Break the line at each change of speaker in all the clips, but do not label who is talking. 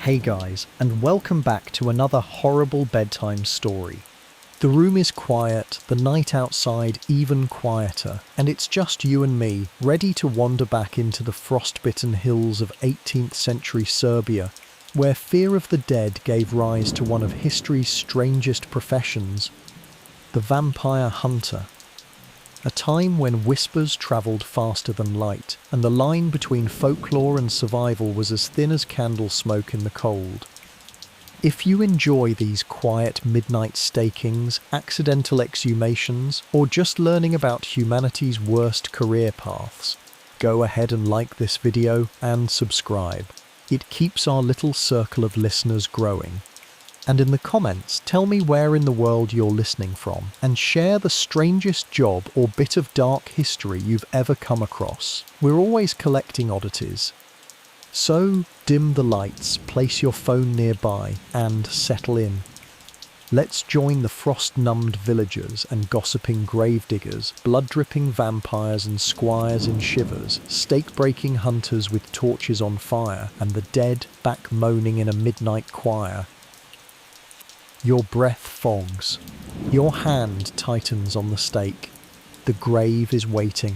Hey guys, and welcome back to another horrible bedtime story. The room is quiet, the night outside even quieter, and it's just you and me, ready to wander back into the frost-bitten hills of 18th century Serbia, where fear of the dead gave rise to one of history's strangest professions, the vampire hunter. A time when whispers travelled faster than light, and the line between folklore and survival was as thin as candle smoke in the cold. If you enjoy these quiet midnight stakings, accidental exhumations, or just learning about humanity's worst career paths, go ahead and like this video and subscribe. It keeps our little circle of listeners growing. And in the comments, tell me where in the world you're listening from, and share the strangest job or bit of dark history you've ever come across. We're always collecting oddities. So, dim the lights, place your phone nearby, and settle in. Let's join the frost-numbed villagers and gossiping gravediggers, blood-dripping vampires and squires in shivers, stake-breaking hunters with torches on fire, and the dead back moaning in a midnight choir. Your breath fogs. Your hand tightens on the stake. The grave is waiting.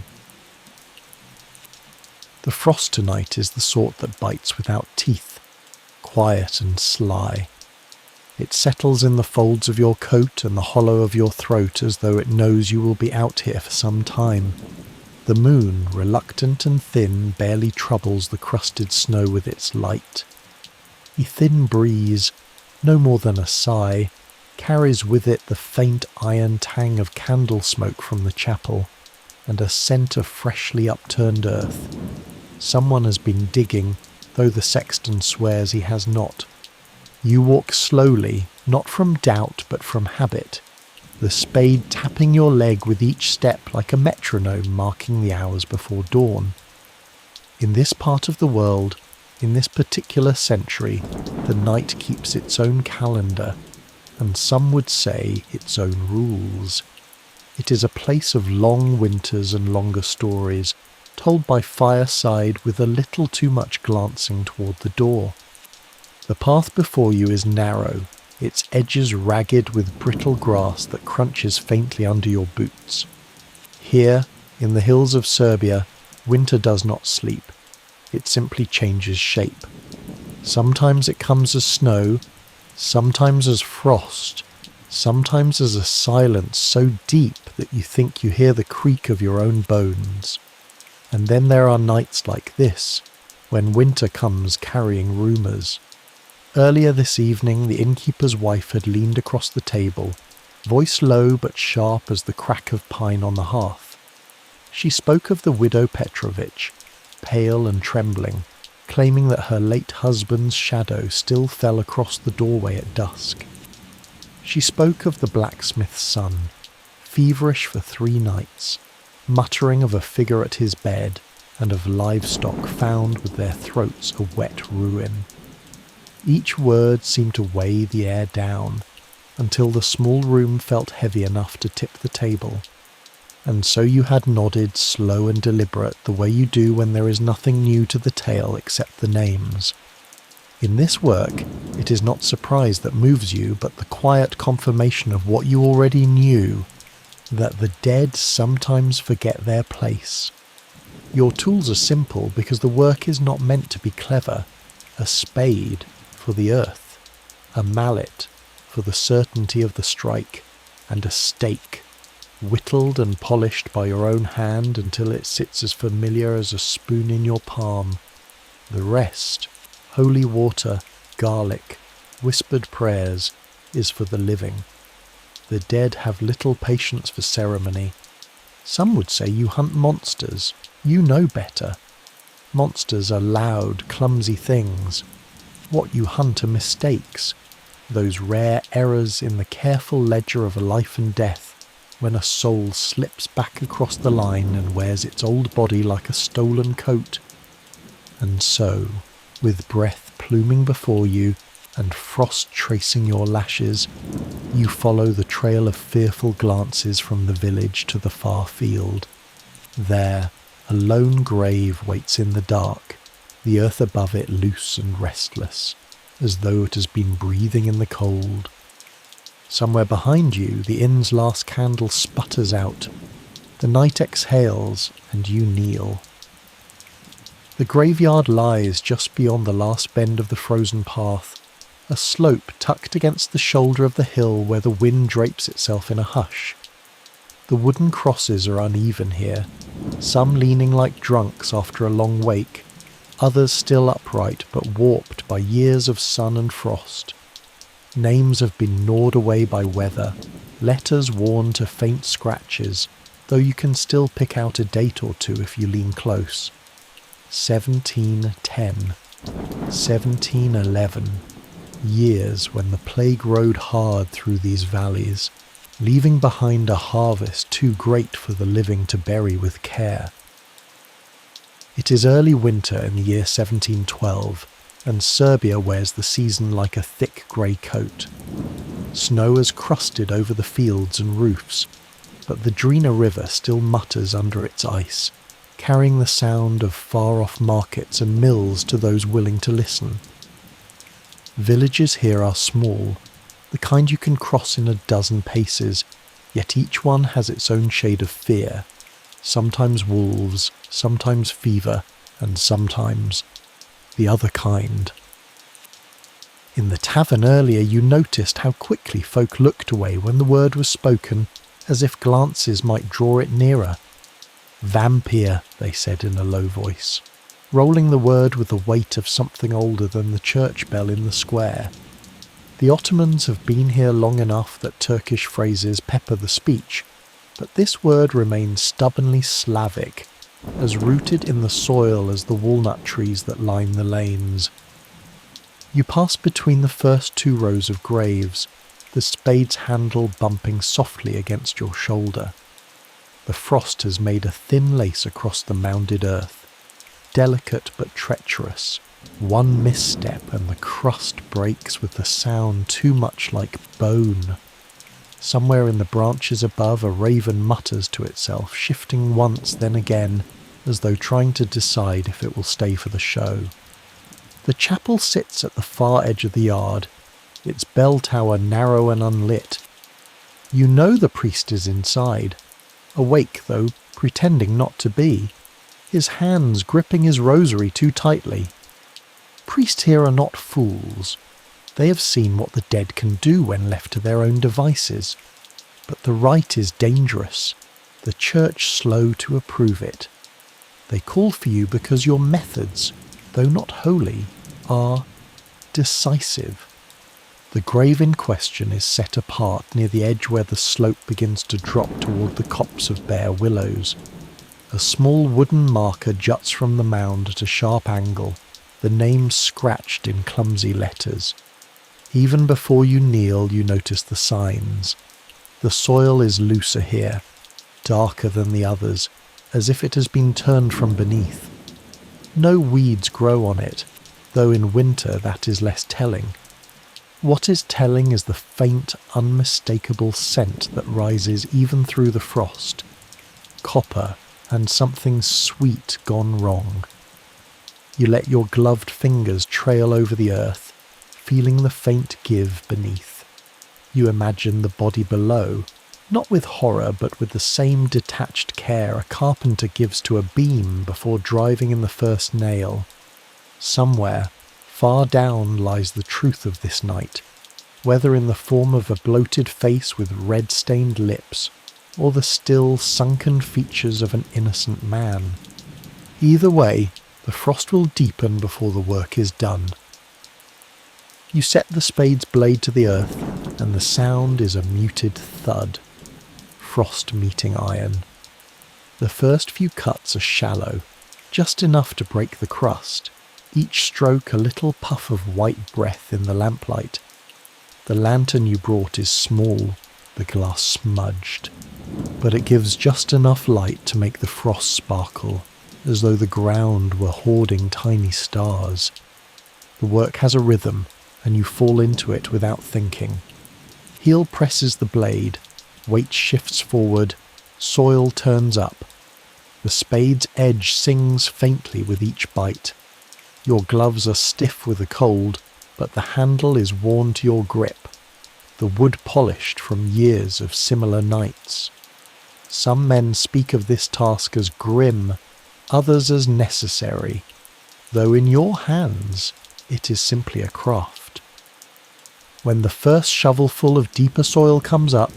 The frost tonight is the sort that bites without teeth, quiet and sly. It settles in the folds of your coat and the hollow of your throat as though it knows you will be out here for some time. The moon, reluctant and thin, barely troubles the crusted snow with its light. A thin breeze, no more than a sigh, carries with it the faint iron tang of candle smoke from the chapel, and a scent of freshly upturned earth. Someone has been digging, though the sexton swears he has not. You walk slowly, not from doubt but from habit, the spade tapping your leg with each step like a metronome marking the hours before dawn. In this part of the world, in this particular century, the night keeps its own calendar, and some would say its own rules. It is a place of long winters and longer stories, told by fireside with a little too much glancing toward the door. The path before you is narrow, its edges ragged with brittle grass that crunches faintly under your boots. Here, in the hills of Serbia, winter does not sleep. It simply changes shape. Sometimes it comes as snow, sometimes as frost, sometimes as a silence so deep that you think you hear the creak of your own bones. And then there are nights like this, when winter comes carrying rumours. Earlier this evening, the innkeeper's wife had leaned across the table, voice low but sharp as the crack of pine on the hearth. She spoke of the widow Petrovich, pale and trembling, claiming that her late husband's shadow still fell across the doorway at dusk. She spoke of the blacksmith's son, feverish for 3 nights, muttering of a figure at his bed, and of livestock found with their throats a wet ruin. Each word seemed to weigh the air down, until the small room felt heavy enough to tip the table. And so you had nodded, slow and deliberate, the way you do when there is nothing new to the tale except the names. In this work, it is not surprise that moves you, but the quiet confirmation of what you already knew, that the dead sometimes forget their place. Your tools are simple because the work is not meant to be clever. A spade for the earth, a mallet for the certainty of the strike, and a stake, whittled and polished by your own hand until it sits as familiar as a spoon in your palm. The rest, holy water, garlic, whispered prayers, is for the living. The dead have little patience for ceremony. Some would say you hunt monsters. You know better. Monsters are loud, clumsy things. What you hunt are mistakes, those rare errors in the careful ledger of a life and death, when a soul slips back across the line and wears its old body like a stolen coat. And so, with breath pluming before you and frost tracing your lashes, you follow the trail of fearful glances from the village to the far field. There, a lone grave waits in the dark, the earth above it loose and restless. as though it has been breathing in the cold. Somewhere behind you, the inn's last candle sputters out. The night exhales, and you kneel. The graveyard lies just beyond the last bend of the frozen path, a slope tucked against the shoulder of the hill where the wind drapes itself in a hush. The wooden crosses are uneven here, some leaning like drunks after a long wake, others still upright but warped by years of sun and frost. Names have been gnawed away by weather, letters worn to faint scratches, though you can still pick out a date or two if you lean close. 1710, 1711, years when the plague rode hard through these valleys, leaving behind a harvest too great for the living to bury with care. It is early winter in the year 1712, and Serbia wears the season like a thick grey coat. Snow has crusted over the fields and roofs, but the Drina River still mutters under its ice, carrying the sound of far-off markets and mills to those willing to listen. Villages here are small, the kind you can cross in a dozen paces, yet each one has its own shade of fear, sometimes wolves, sometimes fever, and sometimes the other kind. In the tavern earlier you noticed how quickly folk looked away when the word was spoken, as if glances might draw it nearer. Vampire, they said in a low voice, rolling the word with the weight of something older than the church bell in the square. The Ottomans have been here long enough that Turkish phrases pepper the speech, but this word remains stubbornly Slavic, as rooted in the soil as the walnut trees that line the lanes. You pass between the first two rows of graves, the spade's handle bumping softly against your shoulder. The frost has made a thin lace across the mounded earth, delicate but treacherous. One misstep and the crust breaks with a sound too much like bone. Somewhere in the branches above a raven mutters to itself, shifting once then again, as though trying to decide if it will stay for the show. The chapel sits at the far edge of the yard, its bell tower narrow and unlit. You know the priest is inside, awake though pretending not to be, his hands gripping his rosary too tightly. Priests here are not fools. They have seen what the dead can do when left to their own devices. But the rite is dangerous, the church slow to approve it. They call for you because your methods, though not holy, are decisive. The grave in question is set apart near the edge where the slope begins to drop toward the copse of bare willows. A small wooden marker juts from the mound at a sharp angle, the name scratched in clumsy letters. Even before you kneel, you notice the signs. The soil is looser here, darker than the others, as if it has been turned from beneath. No weeds grow on it, though in winter that is less telling. What is telling is the faint, unmistakable scent that rises even through the frost. Copper and something sweet gone wrong. You let your gloved fingers trail over the earth, feeling the faint give beneath. You imagine the body below, not with horror but with the same detached care a carpenter gives to a beam before driving in the first nail. Somewhere, far down lies the truth of this night, whether in the form of a bloated face with red-stained lips, or the still, sunken features of an innocent man. Either way, the frost will deepen before the work is done. You set the spade's blade to the earth, and the sound is a muted thud. Frost meeting iron. The first few cuts are shallow, just enough to break the crust, each stroke a little puff of white breath in the lamplight. The lantern you brought is small, the glass smudged, but it gives just enough light to make the frost sparkle, as though the ground were hoarding tiny stars. The work has a rhythm, and you fall into it without thinking. Heel presses the blade, weight shifts forward, soil turns up. The spade's edge sings faintly with each bite. Your gloves are stiff with the cold, but the handle is worn to your grip, the wood polished from years of similar nights. Some men speak of this task as grim, others as necessary, though in your hands it is simply a craft. When the first shovelful of deeper soil comes up,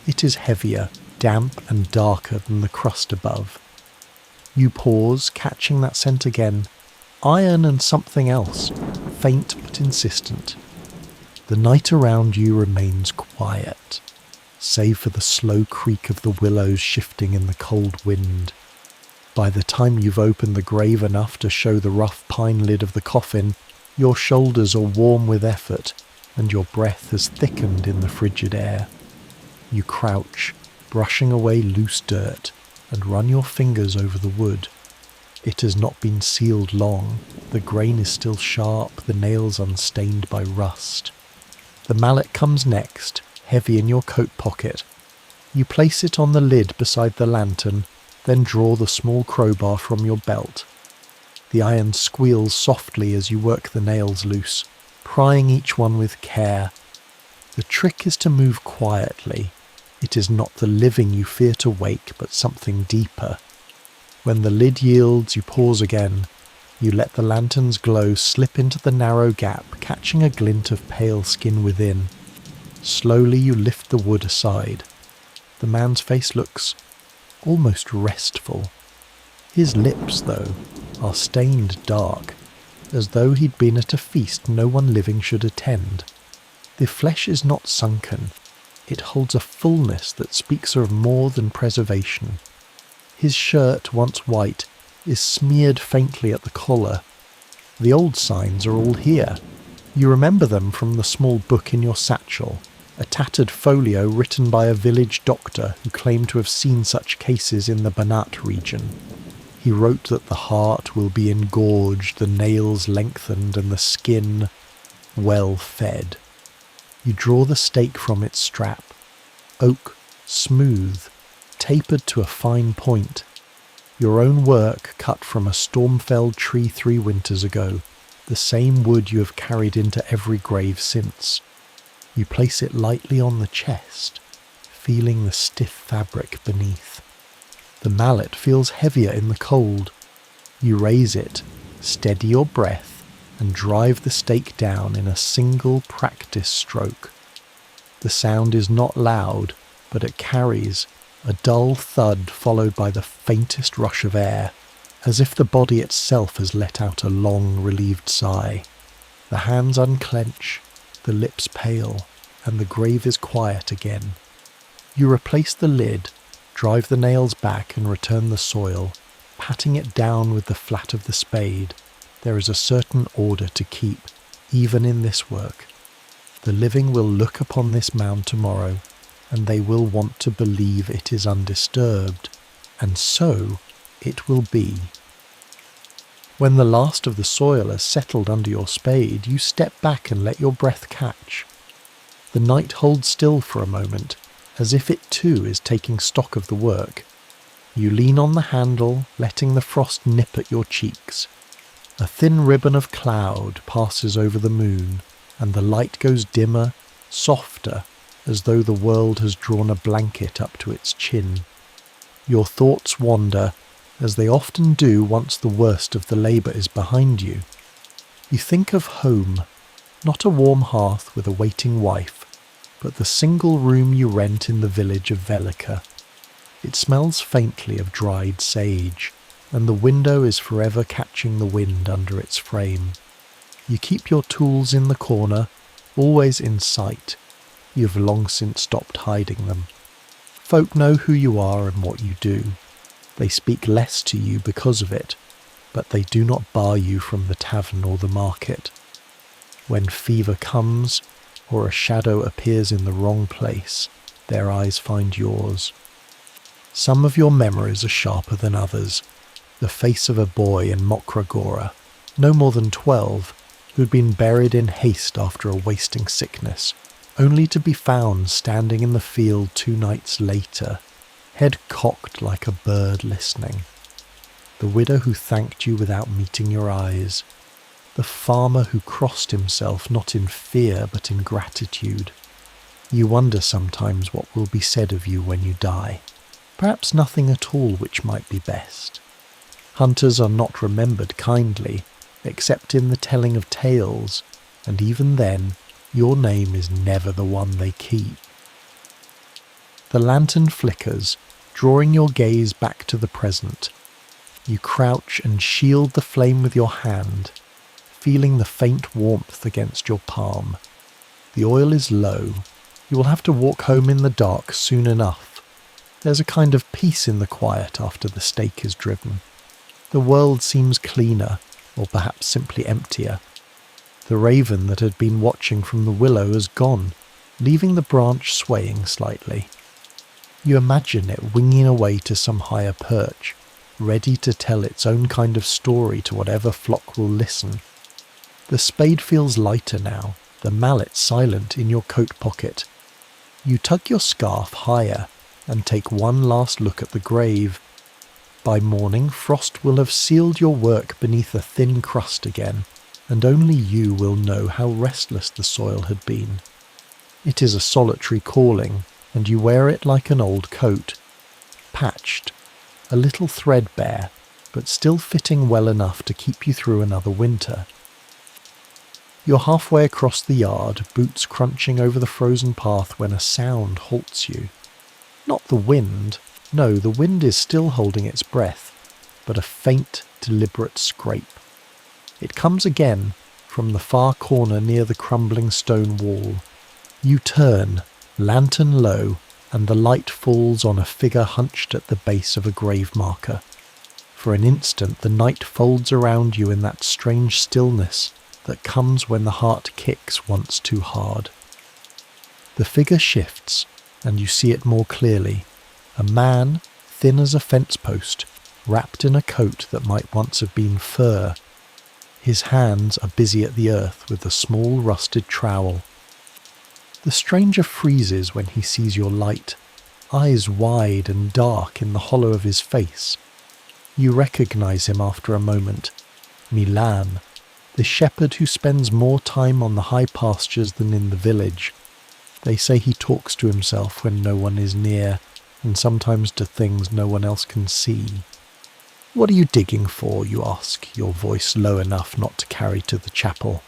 it is heavier, damp and darker than the crust above. You pause, catching that scent again, iron and something else, faint but insistent. The night around you remains quiet, save for the slow creak of the willows shifting in the cold wind. By the time you've opened the grave enough to show the rough pine lid of the coffin, your shoulders are warm with effort, and your breath has thickened in the frigid air. You crouch, brushing away loose dirt, and run your fingers over the wood. It has not been sealed long, the grain is still sharp, the nails unstained by rust. The mallet comes next, heavy in your coat pocket. You place it on the lid beside the lantern, then draw the small crowbar from your belt. The iron squeals softly as you work the nails loose, prying each one with care. The trick is to move quietly. It is not the living you fear to wake, but something deeper. When the lid yields, you pause again. You let the lantern's glow slip into the narrow gap, catching a glint of pale skin within. Slowly you lift the wood aside. The man's face looks almost restful. His lips, though, are stained dark, as though he'd been at a feast no one living should attend. The flesh is not sunken. It holds a fullness that speaks of more than preservation. His shirt, once white, is smeared faintly at the collar. The old signs are all here. You remember them from the small book in your satchel, a tattered folio written by a village doctor who claimed to have seen such cases in the Banat region. He wrote that the heart will be engorged, the nails lengthened, and the skin well fed. You draw the stake from its strap. Oak, smooth, tapered to a fine point. Your own work cut from a storm-felled tree 3 winters ago, the same wood you have carried into every grave since. You place it lightly on the chest, feeling the stiff fabric beneath. The mallet feels heavier in the cold. You raise it, steady your breath, and drive the stake down in a single practice stroke. The sound is not loud, but it carries a dull thud followed by the faintest rush of air, as if the body itself has let out a long, relieved sigh. The hands unclench, the lips pale, and the grave is quiet again. You replace the lid, drive the nails back and return the soil, patting it down with the flat of the spade. There is a certain order to keep, even in this work. The living will look upon this mound tomorrow, and they will want to believe it is undisturbed, and so it will be. When the last of the soil has settled under your spade, you step back and let your breath catch. The night holds still for a moment, as if it too is taking stock of the work. You lean on the handle, letting the frost nip at your cheeks. A thin ribbon of cloud passes over the moon, and the light goes dimmer, softer, as though the world has drawn a blanket up to its chin. Your thoughts wander, as they often do once the worst of the labour is behind you. You think of home, not a warm hearth with a waiting wife, but the single room you rent in the village of Velika. It smells faintly of dried sage, and the window is forever catching the wind under its frame. You keep your tools in the corner, always in sight. You have long since stopped hiding them. Folk know who you are and what you do. They speak less to you because of it, but they do not bar you from the tavern or the market. When fever comes, or a shadow appears in the wrong place, their eyes find yours. Some of your memories are sharper than others. The face of a boy in Mokragora, no more than 12, who had been buried in haste after a wasting sickness, only to be found standing in the field 2 nights later, head cocked like a bird listening. The widow who thanked you without meeting your eyes. the farmer who crossed himself not in fear but in gratitude. You wonder sometimes what will be said of you when you die. Perhaps nothing at all, which might be best. Hunters are not remembered kindly, except in the telling of tales, and even then, your name is never the one they keep. The lantern flickers, drawing your gaze back to the present. You crouch and shield the flame with your hand, feeling the faint warmth against your palm. The oil is low. You will have to walk home in the dark soon enough. There's a kind of peace in the quiet after the stake is driven. The world seems cleaner, or perhaps simply emptier. The raven that had been watching from the willow has gone, leaving the branch swaying slightly. You imagine it winging away to some higher perch, ready to tell its own kind of story to whatever flock will listen. The spade feels lighter now, the mallet silent in your coat pocket. You tug your scarf higher and take one last look at the grave. By morning, frost will have sealed your work beneath a thin crust again, and only you will know how restless the soil had been. It is a solitary calling, and you wear it like an old coat, patched, a little threadbare, but still fitting well enough to keep you through another winter. You're halfway across the yard, boots crunching over the frozen path, when a sound halts you. Not the wind. No, the wind is still holding its breath, but a faint, deliberate scrape. It comes again, from the far corner near the crumbling stone wall. You turn, lantern low, and the light falls on a figure hunched at the base of a grave marker. For an instant the night folds around you in that strange stillness that comes when the heart kicks once too hard. The figure shifts, and you see it more clearly. A man, thin as a fence post, wrapped in a coat that might once have been fur. His hands are busy at the earth with a small rusted trowel. The stranger freezes when he sees your light, eyes wide and dark in the hollow of his face. You recognize him after a moment. Milan, the shepherd who spends more time on the high pastures than in the village. They say he talks to himself when no one is near, and sometimes to things no one else can see. "What are you digging for?" you ask, your voice low enough not to carry to the chapel.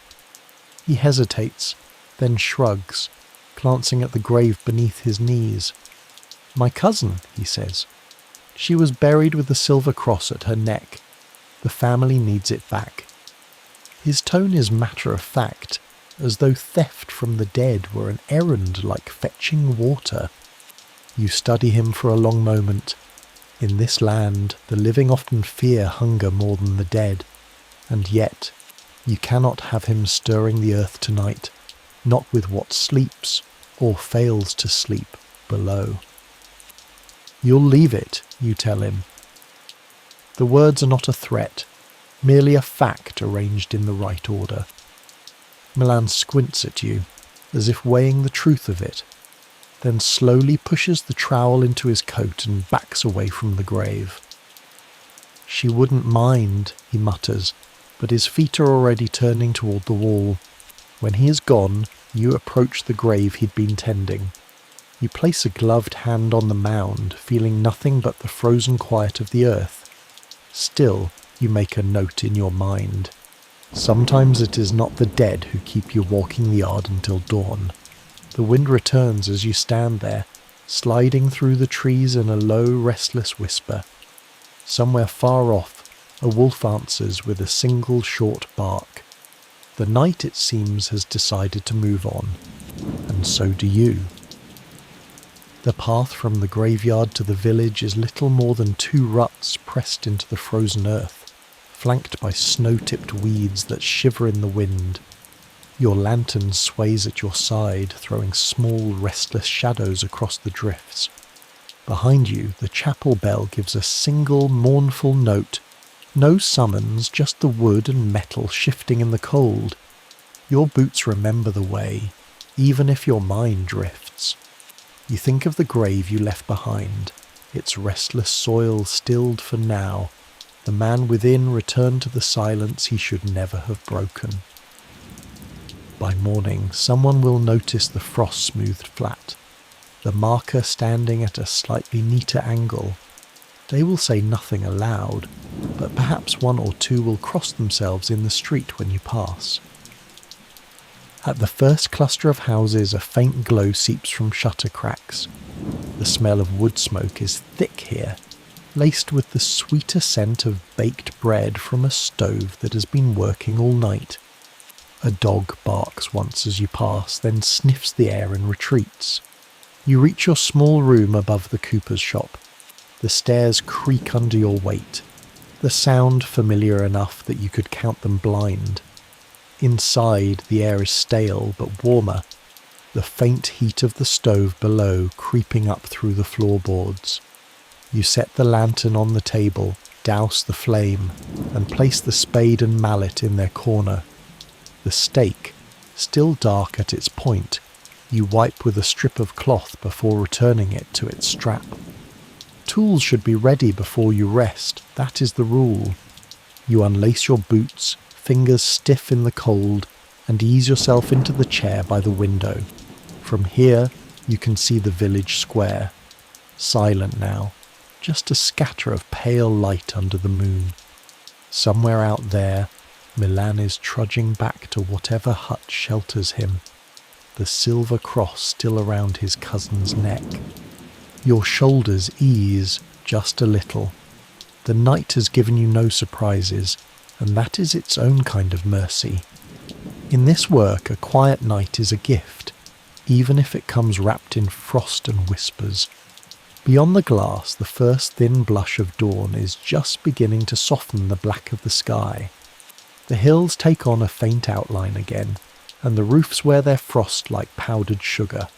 He hesitates, then shrugs, glancing at the grave beneath his knees. "My cousin," he says. "She was buried with a silver cross at her neck. The family needs it back." His tone is matter-of-fact, as though theft from the dead were an errand like fetching water. You study him for a long moment. In this land, the living often fear hunger more than the dead, and yet you cannot have him stirring the earth tonight, not with what sleeps, or fails to sleep, below. "You'll leave it," you tell him. The words are not a threat, merely a fact arranged in the right order. Milan squints at you, as if weighing the truth of it, then slowly pushes the trowel into his coat and backs away from the grave. "She wouldn't mind," he mutters, but his feet are already turning toward the wall. When he is gone, you approach the grave he'd been tending. You place a gloved hand on the mound, feeling nothing but the frozen quiet of the earth. Still, you make a note in your mind. Sometimes it is not the dead who keep you walking the yard until dawn. The wind returns as you stand there, sliding through the trees in a low, restless whisper. Somewhere far off, a wolf answers with a single short bark. The night, it seems, has decided to move on, and so do you. The path from the graveyard to the village is little more than 2 ruts pressed into the frozen earth, flanked by snow-tipped weeds that shiver in the wind. Your lantern sways at your side, throwing small, restless shadows across the drifts. Behind you, the chapel bell gives a single, mournful note. No summons, just the wood and metal shifting in the cold. Your boots remember the way, even if your mind drifts. You think of the grave you left behind, its restless soil stilled for now, the man within returned to the silence he should never have broken. By morning, someone will notice the frost smoothed flat, the marker standing at a slightly neater angle. They will say nothing aloud, but perhaps one or two will cross themselves in the street when you pass. At the first cluster of houses, a faint glow seeps from shutter cracks. The smell of wood smoke is thick here, laced with the sweeter scent of baked bread from a stove that has been working all night. A dog barks once as you pass, then sniffs the air and retreats. You reach your small room above the cooper's shop. The stairs creak under your weight, the sound familiar enough that you could count them blind. Inside, the air is stale but warmer, the faint heat of the stove below creeping up through the floorboards. You set the lantern on the table, douse the flame, and place the spade and mallet in their corner. The stake, still dark at its point, you wipe with a strip of cloth before returning it to its strap. Tools should be ready before you rest, that is the rule. You unlace your boots, fingers stiff in the cold, and ease yourself into the chair by the window. From here, you can see the village square. Silent now, just a scatter of pale light under the moon. Somewhere out there, Milan is trudging back to whatever hut shelters him, the silver cross still around his cousin's neck. Your shoulders ease just a little. The night has given you no surprises, and that is its own kind of mercy. In this work, a quiet night is a gift, even if it comes wrapped in frost and whispers. Beyond the glass, the first thin blush of dawn is just beginning to soften the black of the sky. The hills take on a faint outline again, and the roofs wear their frost like powdered sugar.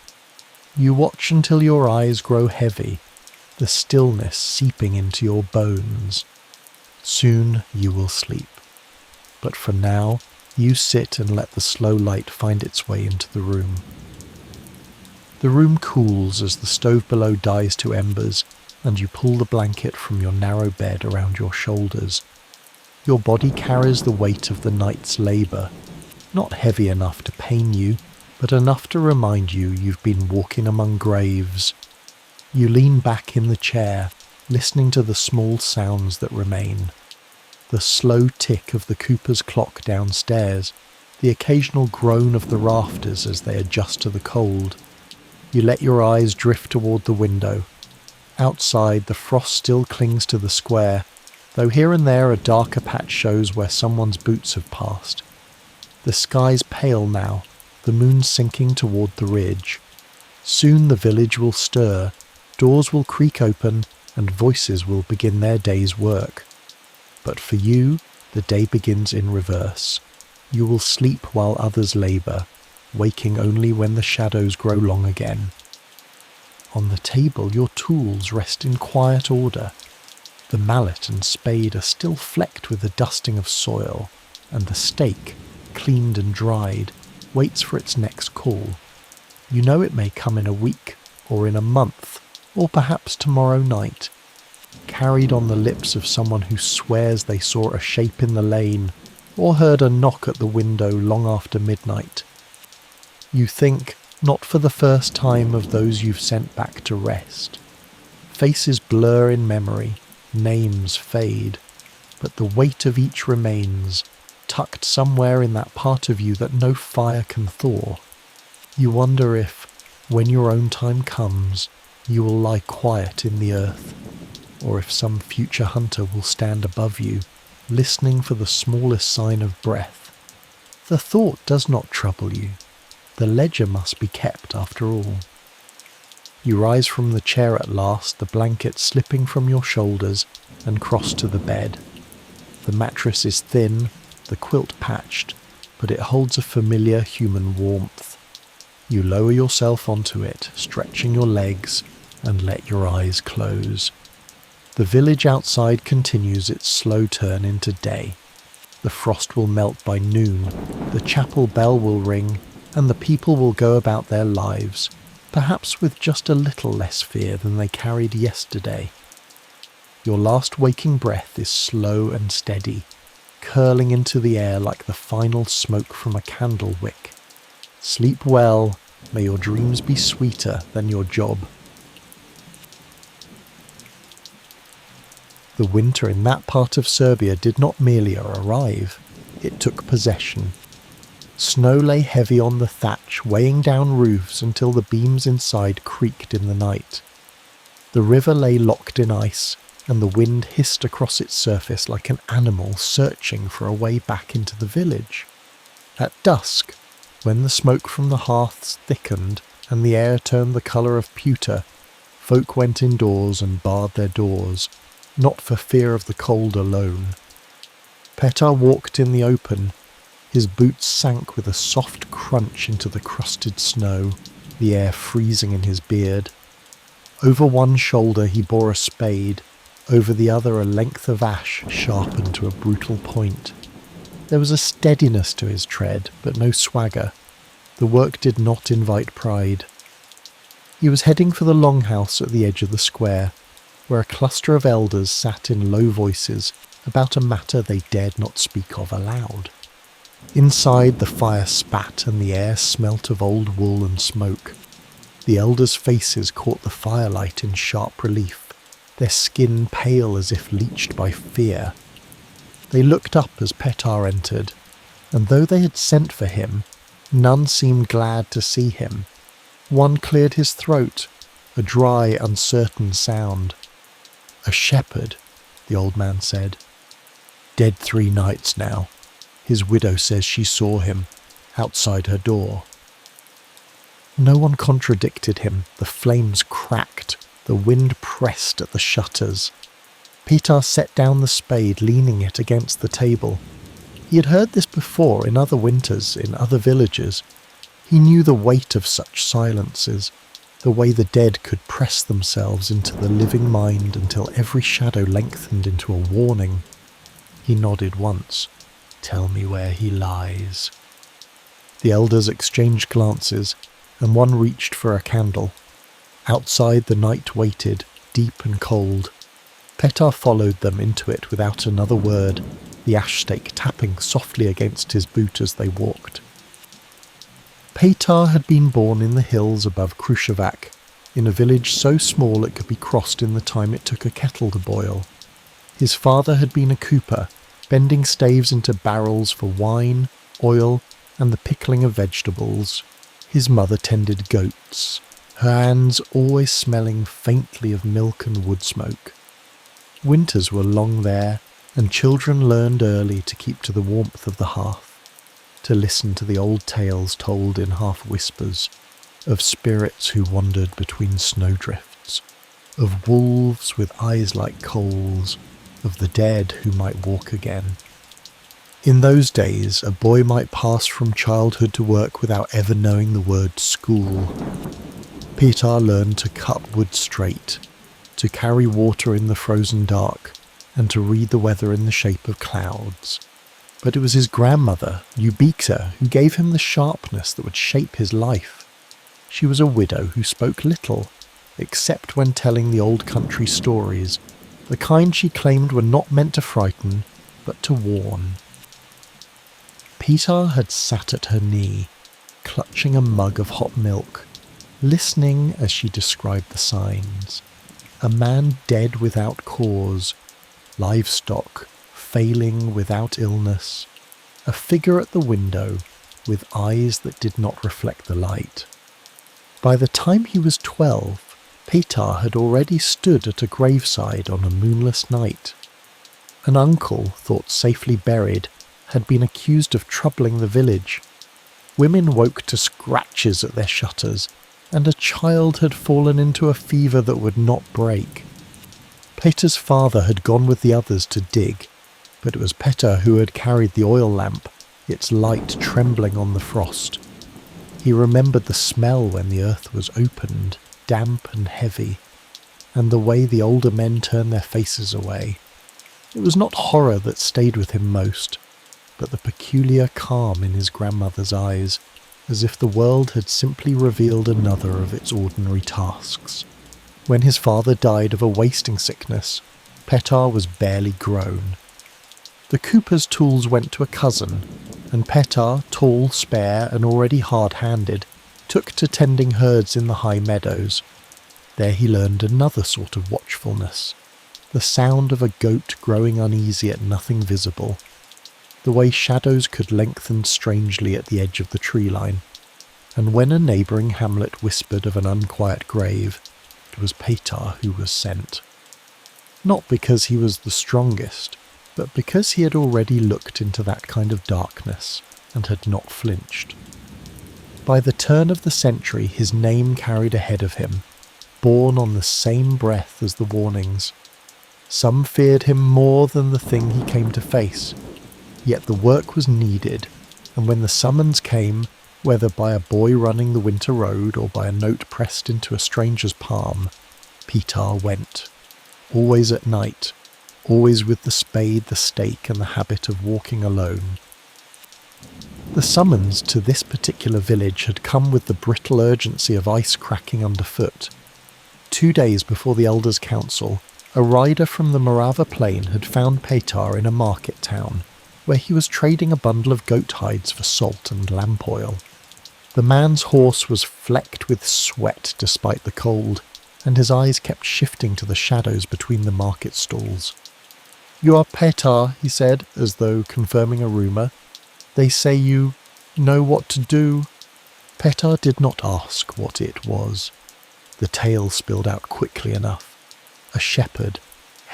You watch until your eyes grow heavy, the stillness seeping into your bones. Soon you will sleep. But for now, you sit and let the slow light find its way into the room. The room cools as the stove below dies to embers, and you pull the blanket from your narrow bed around your shoulders. Your body carries the weight of the night's labour, not heavy enough to pain you, but enough to remind you you've been walking among graves. You lean back in the chair, listening to the small sounds that remain. The slow tick of the cooper's clock downstairs, the occasional groan of the rafters as they adjust to the cold. You let your eyes drift toward the window. Outside, the frost still clings to the square, though here and there a darker patch shows where someone's boots have passed. The sky's pale now, the moon sinking toward the ridge. Soon the village will stir, doors will creak open, and voices will begin their day's work. But for you, the day begins in reverse. You will sleep while others labour, waking only when the shadows grow long again. On the table your tools rest in quiet order. The mallet and spade are still flecked with the dusting of soil, and the stake, cleaned and dried, waits for its next call. You know it may come in a week, or in a month, or perhaps tomorrow night, carried on the lips of someone who swears they saw a shape in the lane, or heard a knock at the window long after midnight. You think, not for the first time, of those you've sent back to rest. Faces blur in memory, names fade, but the weight of each remains, tucked somewhere in that part of you that no fire can thaw. You wonder if, when your own time comes, you will lie quiet in the earth, or if some future hunter will stand above you, listening for the smallest sign of breath. The thought does not trouble you. The ledger must be kept after all. You rise from the chair at last, the blanket slipping from your shoulders, and cross to the bed. The mattress is thin, the quilt patched, but it holds a familiar human warmth. You lower yourself onto it, stretching your legs, and let your eyes close. The village outside continues its slow turn into day. The frost will melt by noon, the chapel bell will ring, and the people will go about their lives, perhaps with just a little less fear than they carried yesterday. Your last waking breath is slow and steady, curling into the air like the final smoke from a candle wick. Sleep well, may your dreams be sweeter than your job. The winter in that part of Serbia did not merely arrive, it took possession. Snow lay heavy on the thatch, weighing down roofs until the beams inside creaked in the night. The river lay locked in ice, and the wind hissed across its surface like an animal searching for a way back into the village. At dusk, when the smoke from the hearths thickened and the air turned the colour of pewter, folk went indoors and barred their doors, not for fear of the cold alone. Petar walked in the open. His boots sank with a soft crunch into the crusted snow, the air freezing in his beard. Over one shoulder he bore a spade, over the other a length of ash sharpened to a brutal point. There was a steadiness to his tread, but no swagger. The work did not invite pride. He was heading for the longhouse at the edge of the square, where a cluster of elders sat in low voices about a matter they dared not speak of aloud. Inside, the fire spat and the air smelt of old wool and smoke. The elders' faces caught the firelight in sharp relief, their skin pale as if leached by fear. They looked up as Petar entered, and though they had sent for him, none seemed glad to see him. One cleared his throat, a dry, uncertain sound. "A shepherd," the old man said. "Dead 3 nights now. His widow says she saw him, outside her door." No one contradicted him. The flames cracked. The wind pressed at the shutters. Petar set down the spade, leaning it against the table. He had heard this before in other winters, in other villages. He knew the weight of such silences, the way the dead could press themselves into the living mind until every shadow lengthened into a warning. He nodded once. "Tell me where he lies." The elders exchanged glances, and one reached for a candle. Outside the night waited, deep and cold. Petar followed them into it without another word, the ash stake tapping softly against his boot as they walked. Petar had been born in the hills above Kruševac, in a village so small it could be crossed in the time it took a kettle to boil. His father had been a cooper, bending staves into barrels for wine, oil, and the pickling of vegetables. His mother tended goats, her hands always smelling faintly of milk and wood smoke. Winters were long there, and children learned early to keep to the warmth of the hearth, to listen to the old tales told in half-whispers, of spirits who wandered between snowdrifts, of wolves with eyes like coals, of the dead who might walk again. In those days, a boy might pass from childhood to work without ever knowing the word school. Petar learned to cut wood straight, to carry water in the frozen dark, and to read the weather in the shape of clouds. But it was his grandmother, Ljubica, who gave him the sharpness that would shape his life. She was a widow who spoke little, except when telling the old country stories, the kind she claimed were not meant to frighten, but to warn. Petar had sat at her knee, clutching a mug of hot milk, listening as she described the signs. A man dead without cause, livestock failing without illness, a figure at the window with eyes that did not reflect the light. By the time he was 12, Petar had already stood at a graveside on a moonless night. An uncle, thought safely buried, had been accused of troubling the village. Women woke to scratches at their shutters, and a child had fallen into a fever that would not break. Petar's father had gone with the others to dig, but it was Petar who had carried the oil lamp, its light trembling on the frost. He remembered the smell when the earth was opened, damp and heavy, and the way the older men turned their faces away. It was not horror that stayed with him most, but the peculiar calm in his grandmother's eyes, as if the world had simply revealed another of its ordinary tasks. When his father died of a wasting sickness, Petar was barely grown. The cooper's tools went to a cousin, and Petar, tall, spare, and already hard-handed, took to tending herds in the high meadows. There he learned another sort of watchfulness, the sound of a goat growing uneasy at nothing visible, the way shadows could lengthen strangely at the edge of the tree line, and when a neighbouring hamlet whispered of an unquiet grave, it was Petar who was sent. Not because he was the strongest, but because he had already looked into that kind of darkness and had not flinched. By the turn of the century his name carried ahead of him, borne on the same breath as the warnings. Some feared him more than the thing he came to face, yet the work was needed, and when the summons came, whether by a boy running the winter road or by a note pressed into a stranger's palm, Petar went, always at night, always with the spade, the stake, and the habit of walking alone. The summons to this particular village had come with the brittle urgency of ice cracking underfoot. 2 days before the elders' council, a rider from the Morava plain had found Petar in a market town, where he was trading a bundle of goat hides for salt and lamp oil. The man's horse was flecked with sweat despite the cold, and his eyes kept shifting to the shadows between the market stalls. "You are Petar," he said, as though confirming a rumour. "They say you know what to do." Petar did not ask what it was. The tale spilled out quickly enough. A shepherd,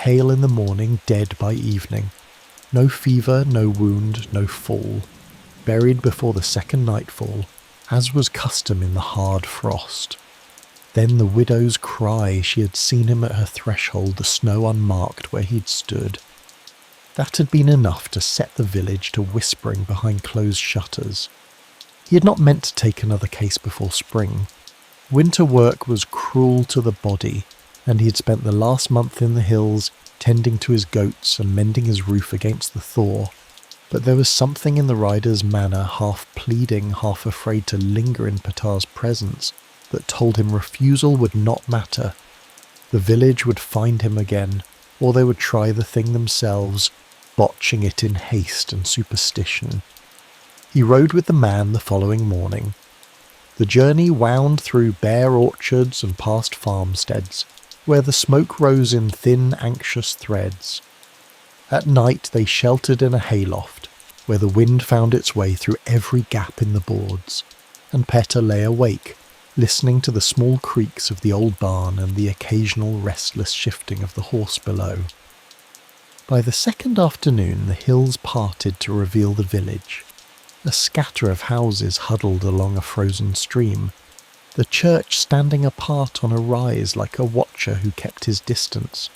hale in the morning, dead by evening. No fever, no wound, no fall. Buried before the second nightfall, as was custom in the hard frost. Then the widow's cry, she had seen him at her threshold, the snow unmarked where he'd stood. That had been enough to set the village to whispering behind closed shutters. He had not meant to take another case before spring. Winter work was cruel to the body, and he had spent the last month in the hills tending to his goats and mending his roof against the thaw. But there was something in the rider's manner, half pleading, half afraid to linger in Petar's presence, that told him refusal would not matter. The village would find him again, or they would try the thing themselves, botching it in haste and superstition. He rode with the man the following morning. The journey wound through bare orchards and past farmsteads, where the smoke rose in thin, anxious threads. At night they sheltered in a hayloft, where the wind found its way through every gap in the boards, and Petar lay awake, listening to the small creaks of the old barn and the occasional restless shifting of the horse below. By the second afternoon the hills parted to reveal the village. A scatter of houses huddled along a frozen stream, the church standing apart on a rise like a watcher who kept his distance.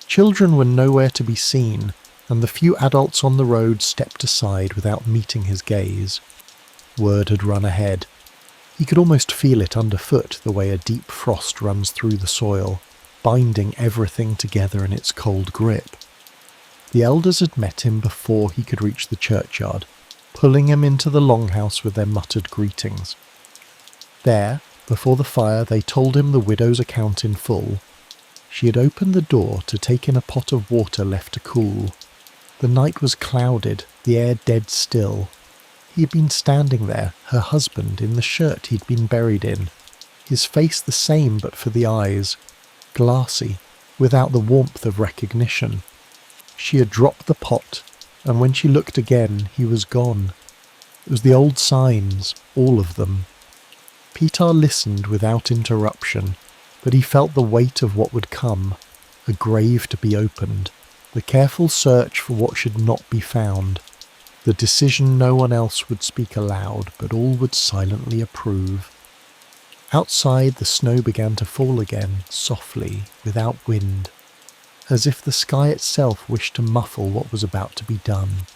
Children were nowhere to be seen, and the few adults on the road stepped aside without meeting his gaze. Word had run ahead. He could almost feel it underfoot, the way a deep frost runs through the soil, binding everything together in its cold grip. The elders had met him before he could reach the churchyard, pulling him into the longhouse with their muttered greetings. There, before the fire, they told him the widow's account in full. She had opened the door to take in a pot of water left to cool. The night was clouded, the air dead still. He had been standing there, her husband, in the shirt he'd been buried in, his face the same but for the eyes, glassy, without the warmth of recognition. She had dropped the pot, and when she looked again, he was gone. It was the old signs, all of them. Petar listened without interruption, but he felt the weight of what would come, a grave to be opened, the careful search for what should not be found, the decision no one else would speak aloud, but all would silently approve. Outside the snow began to fall again, softly, without wind, as if the sky itself wished to muffle what was about to be done.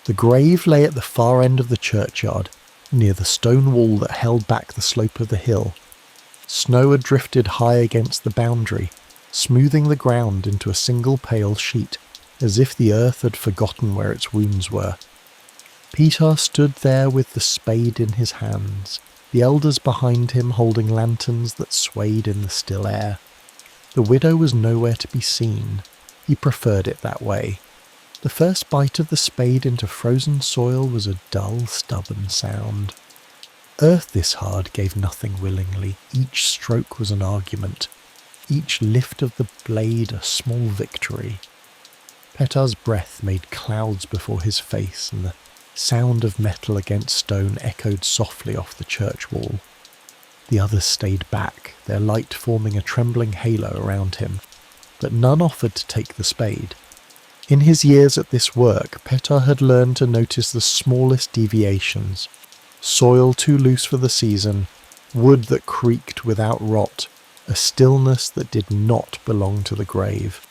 The grave lay at the far end of the churchyard, near the stone wall that held back the slope of the hill. Snow had drifted high against the boundary, smoothing the ground into a single pale sheet, as if the earth had forgotten where its wounds were. Petar stood there with the spade in his hands, the elders behind him holding lanterns that swayed in the still air. The widow was nowhere to be seen. He preferred it that way. The first bite of the spade into frozen soil was a dull, stubborn sound. Earth this hard gave nothing willingly. Each stroke was an argument. Each lift of the blade a small victory. Petar's breath made clouds before his face, and the sound of metal against stone echoed softly off the church wall. The others stayed back, their light forming a trembling halo around him, but none offered to take the spade. In his years at this work, Petar had learned to notice the smallest deviations. Soil too loose for the season, wood that creaked without rot, a stillness that did not belong to the grave.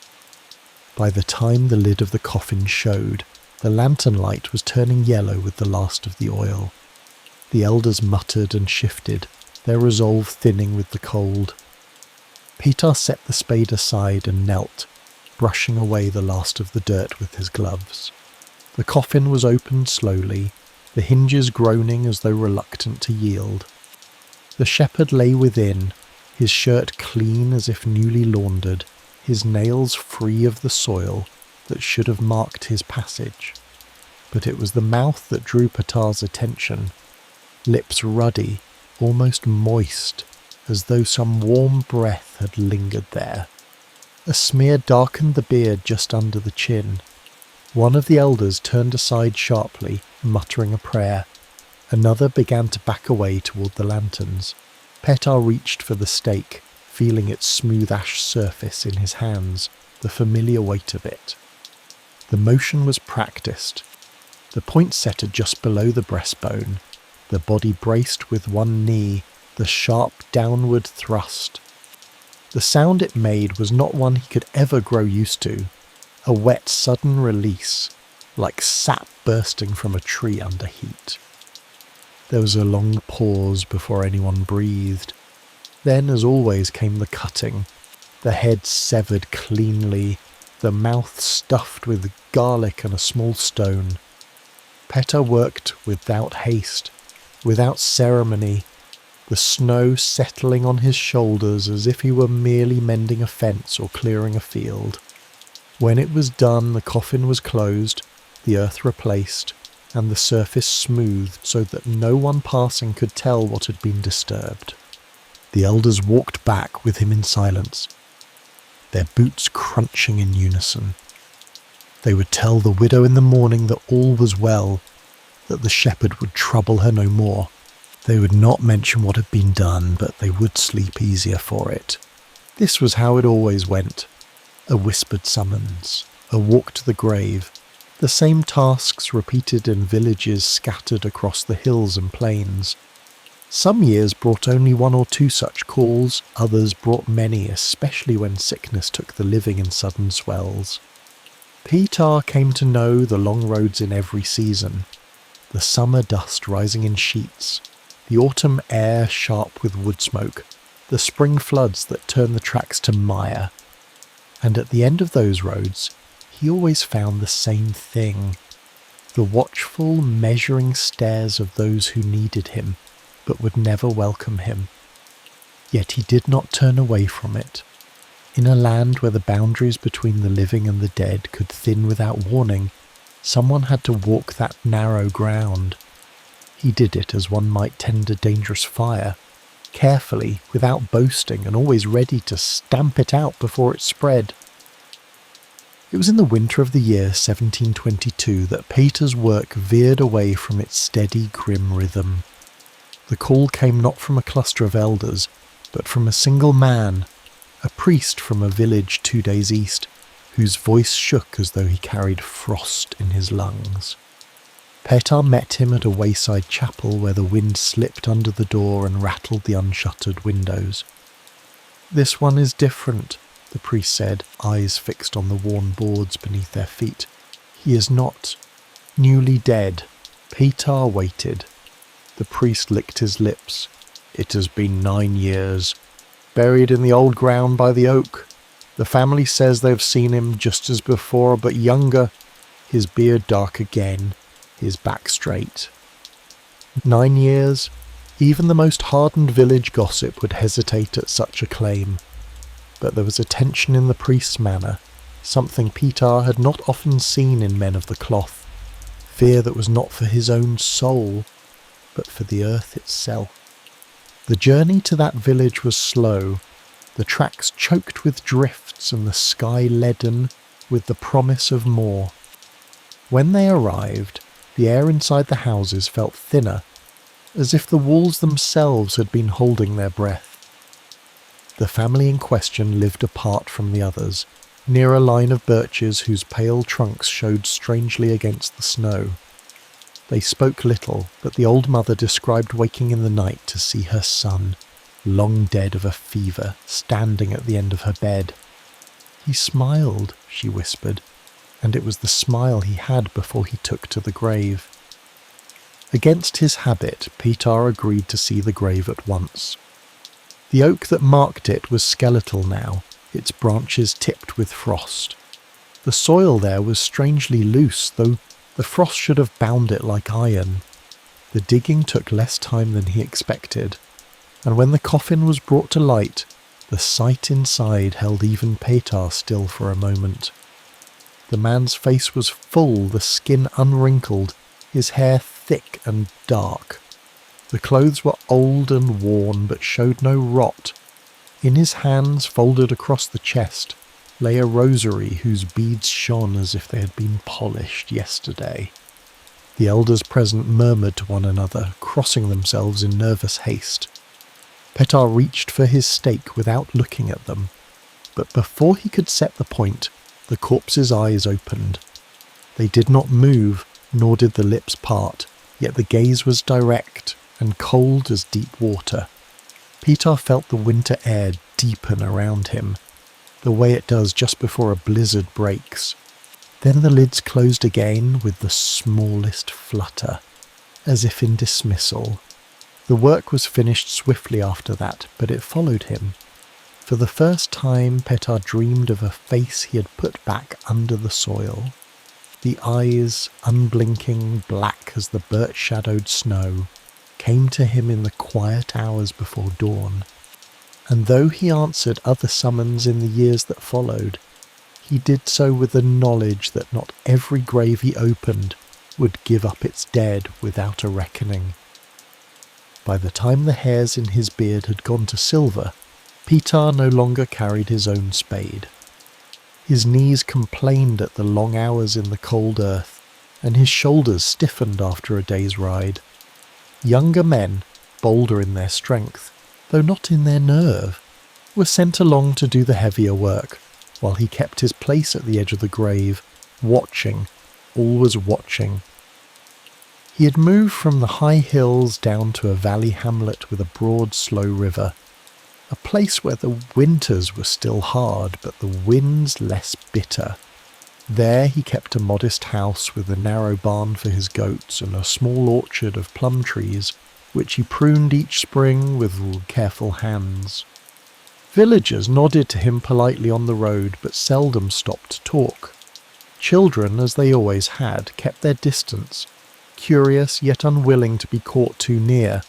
By the time the lid of the coffin showed, the lantern light was turning yellow with the last of the oil. The elders muttered and shifted, their resolve thinning with the cold. Petar set the spade aside and knelt, brushing away the last of the dirt with his gloves. The coffin was opened slowly, the hinges groaning as though reluctant to yield. The shepherd lay within, his shirt clean as if newly laundered, his nails free of the soil that should have marked his passage. But it was the mouth that drew Petar's attention, lips ruddy, almost moist, as though some warm breath had lingered there. A smear darkened the beard just under the chin. One of the elders turned aside sharply, muttering a prayer. Another began to back away toward the lanterns. Petar reached for the stake, feeling its smooth ash surface in his hands, the familiar weight of it. The motion was practiced. The poinsettia just below the breastbone, the body braced with one knee, the sharp downward thrust. The sound it made was not one he could ever grow used to, a wet sudden release, like sap bursting from a tree under heat. There was a long pause before anyone breathed. Then, as always, came the cutting, the head severed cleanly, the mouth stuffed with garlic and a small stone. Petar worked without haste, without ceremony, the snow settling on his shoulders as if he were merely mending a fence or clearing a field. When it was done, the coffin was closed, the earth replaced, and the surface smoothed so that no one passing could tell what had been disturbed. The elders walked back with him in silence, their boots crunching in unison. They would tell the widow in the morning that all was well, that the shepherd would trouble her no more. They would not mention what had been done, but they would sleep easier for it. This was how it always went. A whispered summons, a walk to the grave, the same tasks repeated in villages scattered across the hills and plains. Some years brought only one or two such calls, others brought many, especially when sickness took the living in sudden swells. Petar came to know the long roads in every season, the summer dust rising in sheets, the autumn air sharp with wood smoke, the spring floods that turn the tracks to mire. And at the end of those roads, he always found the same thing, the watchful, measuring stares of those who needed him, but would never welcome him. Yet he did not turn away from it. In a land where the boundaries between the living and the dead could thin without warning, someone had to walk that narrow ground. He did it as one might tend a dangerous fire, carefully, without boasting, and always ready to stamp it out before it spread. It was in the winter of the year 1722 that Petar's work veered away from its steady, grim rhythm. The call came not from a cluster of elders, but from a single man, a priest from a village 2 days east, whose voice shook as though he carried frost in his lungs. Petar met him at a wayside chapel where the wind slipped under the door and rattled the unshuttered windows. "This one is different," the priest said, eyes fixed on the worn boards beneath their feet. "He is not newly dead." Petar waited. The priest licked his lips. "It has been 9 years. Buried in the old ground by the oak. The family says they've seen him just as before, but younger, his beard dark again, his back straight. 9 years? Even the most hardened village gossip would hesitate at such a claim. but there was a tension in the priest's manner, something Petar had not often seen in men of the cloth, fear that was not for his own soul, but for the earth itself. The journey to that village was slow, the tracks choked with drifts and the sky leaden with the promise of more. When they arrived, the air inside the houses felt thinner, as if the walls themselves had been holding their breath. The family in question lived apart from the others, near a line of birches whose pale trunks showed strangely against the snow. They spoke little, but the old mother described waking in the night to see her son, long dead of a fever, standing at the end of her bed. "He smiled," she whispered, and it was the smile he had before he took to the grave. Against his habit, Petar agreed to see the grave at once. The oak that marked it was skeletal now, its branches tipped with frost. The soil there was strangely loose, though the frost should have bound it like iron. The digging took less time than he expected, and when the coffin was brought to light, the sight inside held even Petar still for a moment. The man's face was full, the skin unwrinkled, his hair thick and dark. The clothes were old and worn, but showed no rot. In his hands, folded across the chest, lay a rosary whose beads shone as if they had been polished yesterday. The elders present murmured to one another, crossing themselves in nervous haste. Petar reached for his stake without looking at them, but before he could set the point, the corpse's eyes opened. They did not move, nor did the lips part, yet the gaze was direct and cold as deep water. Petar felt the winter air deepen around him, the way it does just before a blizzard breaks. Then the lids closed again with the smallest flutter, as if in dismissal. The work was finished swiftly after that, but it followed him. For the first time, Petar dreamed of a face he had put back under the soil. The eyes, unblinking, black as the birch-shadowed snow, came to him in the quiet hours before dawn. And though he answered other summons in the years that followed, he did so with the knowledge that not every grave he opened would give up its dead without a reckoning. By the time the hairs in his beard had gone to silver, Petar no longer carried his own spade. His knees complained at the long hours in the cold earth, and his shoulders stiffened after a day's ride. Younger men, bolder in their strength, though not in their nerve, were sent along to do the heavier work, while he kept his place at the edge of the grave, watching, always watching. He had moved from the high hills down to a valley hamlet with a broad, slow river, a place where the winters were still hard, but the winds less bitter. There he kept a modest house with a narrow barn for his goats and a small orchard of plum trees, which he pruned each spring with careful hands. Villagers nodded to him politely on the road, but seldom stopped to talk. Children, as they always had, kept their distance, curious yet unwilling to be caught too near.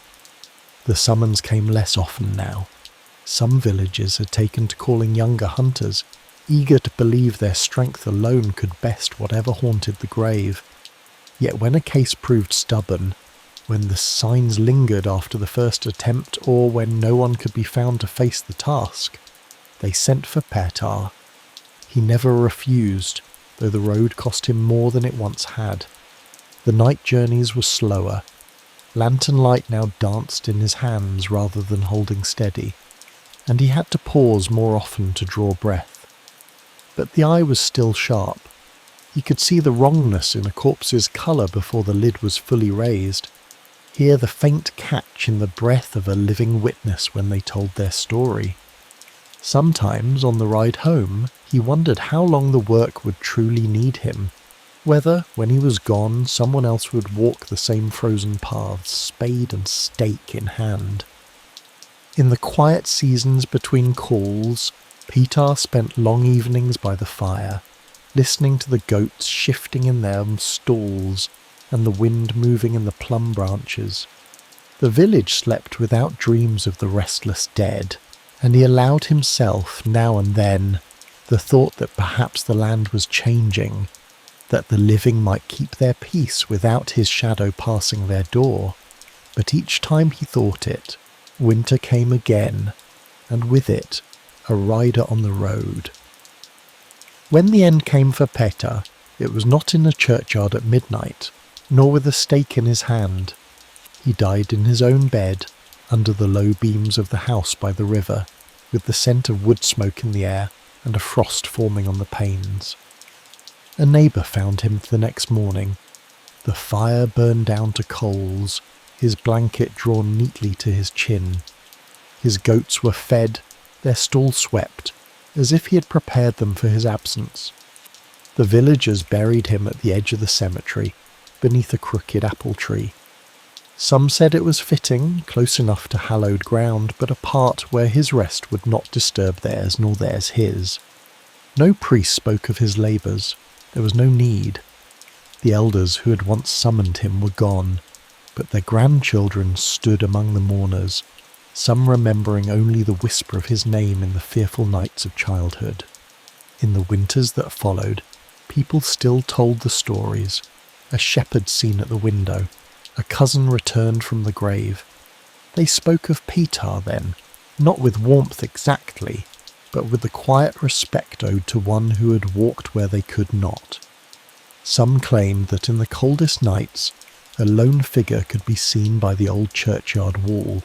The summons came less often now. Some villagers had taken to calling younger hunters, eager to believe their strength alone could best whatever haunted the grave. Yet when a case proved stubborn, when the signs lingered after the first attempt, or when no one could be found to face the task, they sent for Petar. He never refused, though the road cost him more than it once had. The night journeys were slower. Lantern light now danced in his hands rather than holding steady, and he had to pause more often to draw breath. But the eye was still sharp. He could see the wrongness in a corpse's colour before the lid was fully raised, hear the faint catch in the breath of a living witness when they told their story. Sometimes, on the ride home, he wondered how long the work would truly need him, whether, when he was gone, someone else would walk the same frozen paths, spade and stake in hand. In the quiet seasons between calls, Petar spent long evenings by the fire, listening to the goats shifting in their stalls and the wind moving in the plum branches. The village slept without dreams of the restless dead, and he allowed himself, now and then, the thought that perhaps the land was changing, that the living might keep their peace without his shadow passing their door. But each time he thought it, winter came again, and with it, a rider on the road. When the end came for Petar, it was not in a churchyard at midnight, nor with a stake in his hand. He died in his own bed, under the low beams of the house by the river, with the scent of wood smoke in the air and a frost forming on the panes. A neighbour found him the next morning. The fire burned down to coals, his blanket drawn neatly to his chin. His goats were fed, their stall swept, as if he had prepared them for his absence. The villagers buried him at the edge of the cemetery, beneath a crooked apple tree. Some said it was fitting, close enough to hallowed ground, but apart where his rest would not disturb theirs, nor theirs his. No priest spoke of his labours. There was no need. The elders who had once summoned him were gone, but their grandchildren stood among the mourners, some remembering only the whisper of his name in the fearful nights of childhood. In the winters that followed, people still told the stories. A shepherd seen at the window, a cousin returned from the grave. They spoke of Petar then, not with warmth exactly, but with the quiet respect owed to one who had walked where they could not. Some claimed that in the coldest nights, a lone figure could be seen by the old churchyard wall,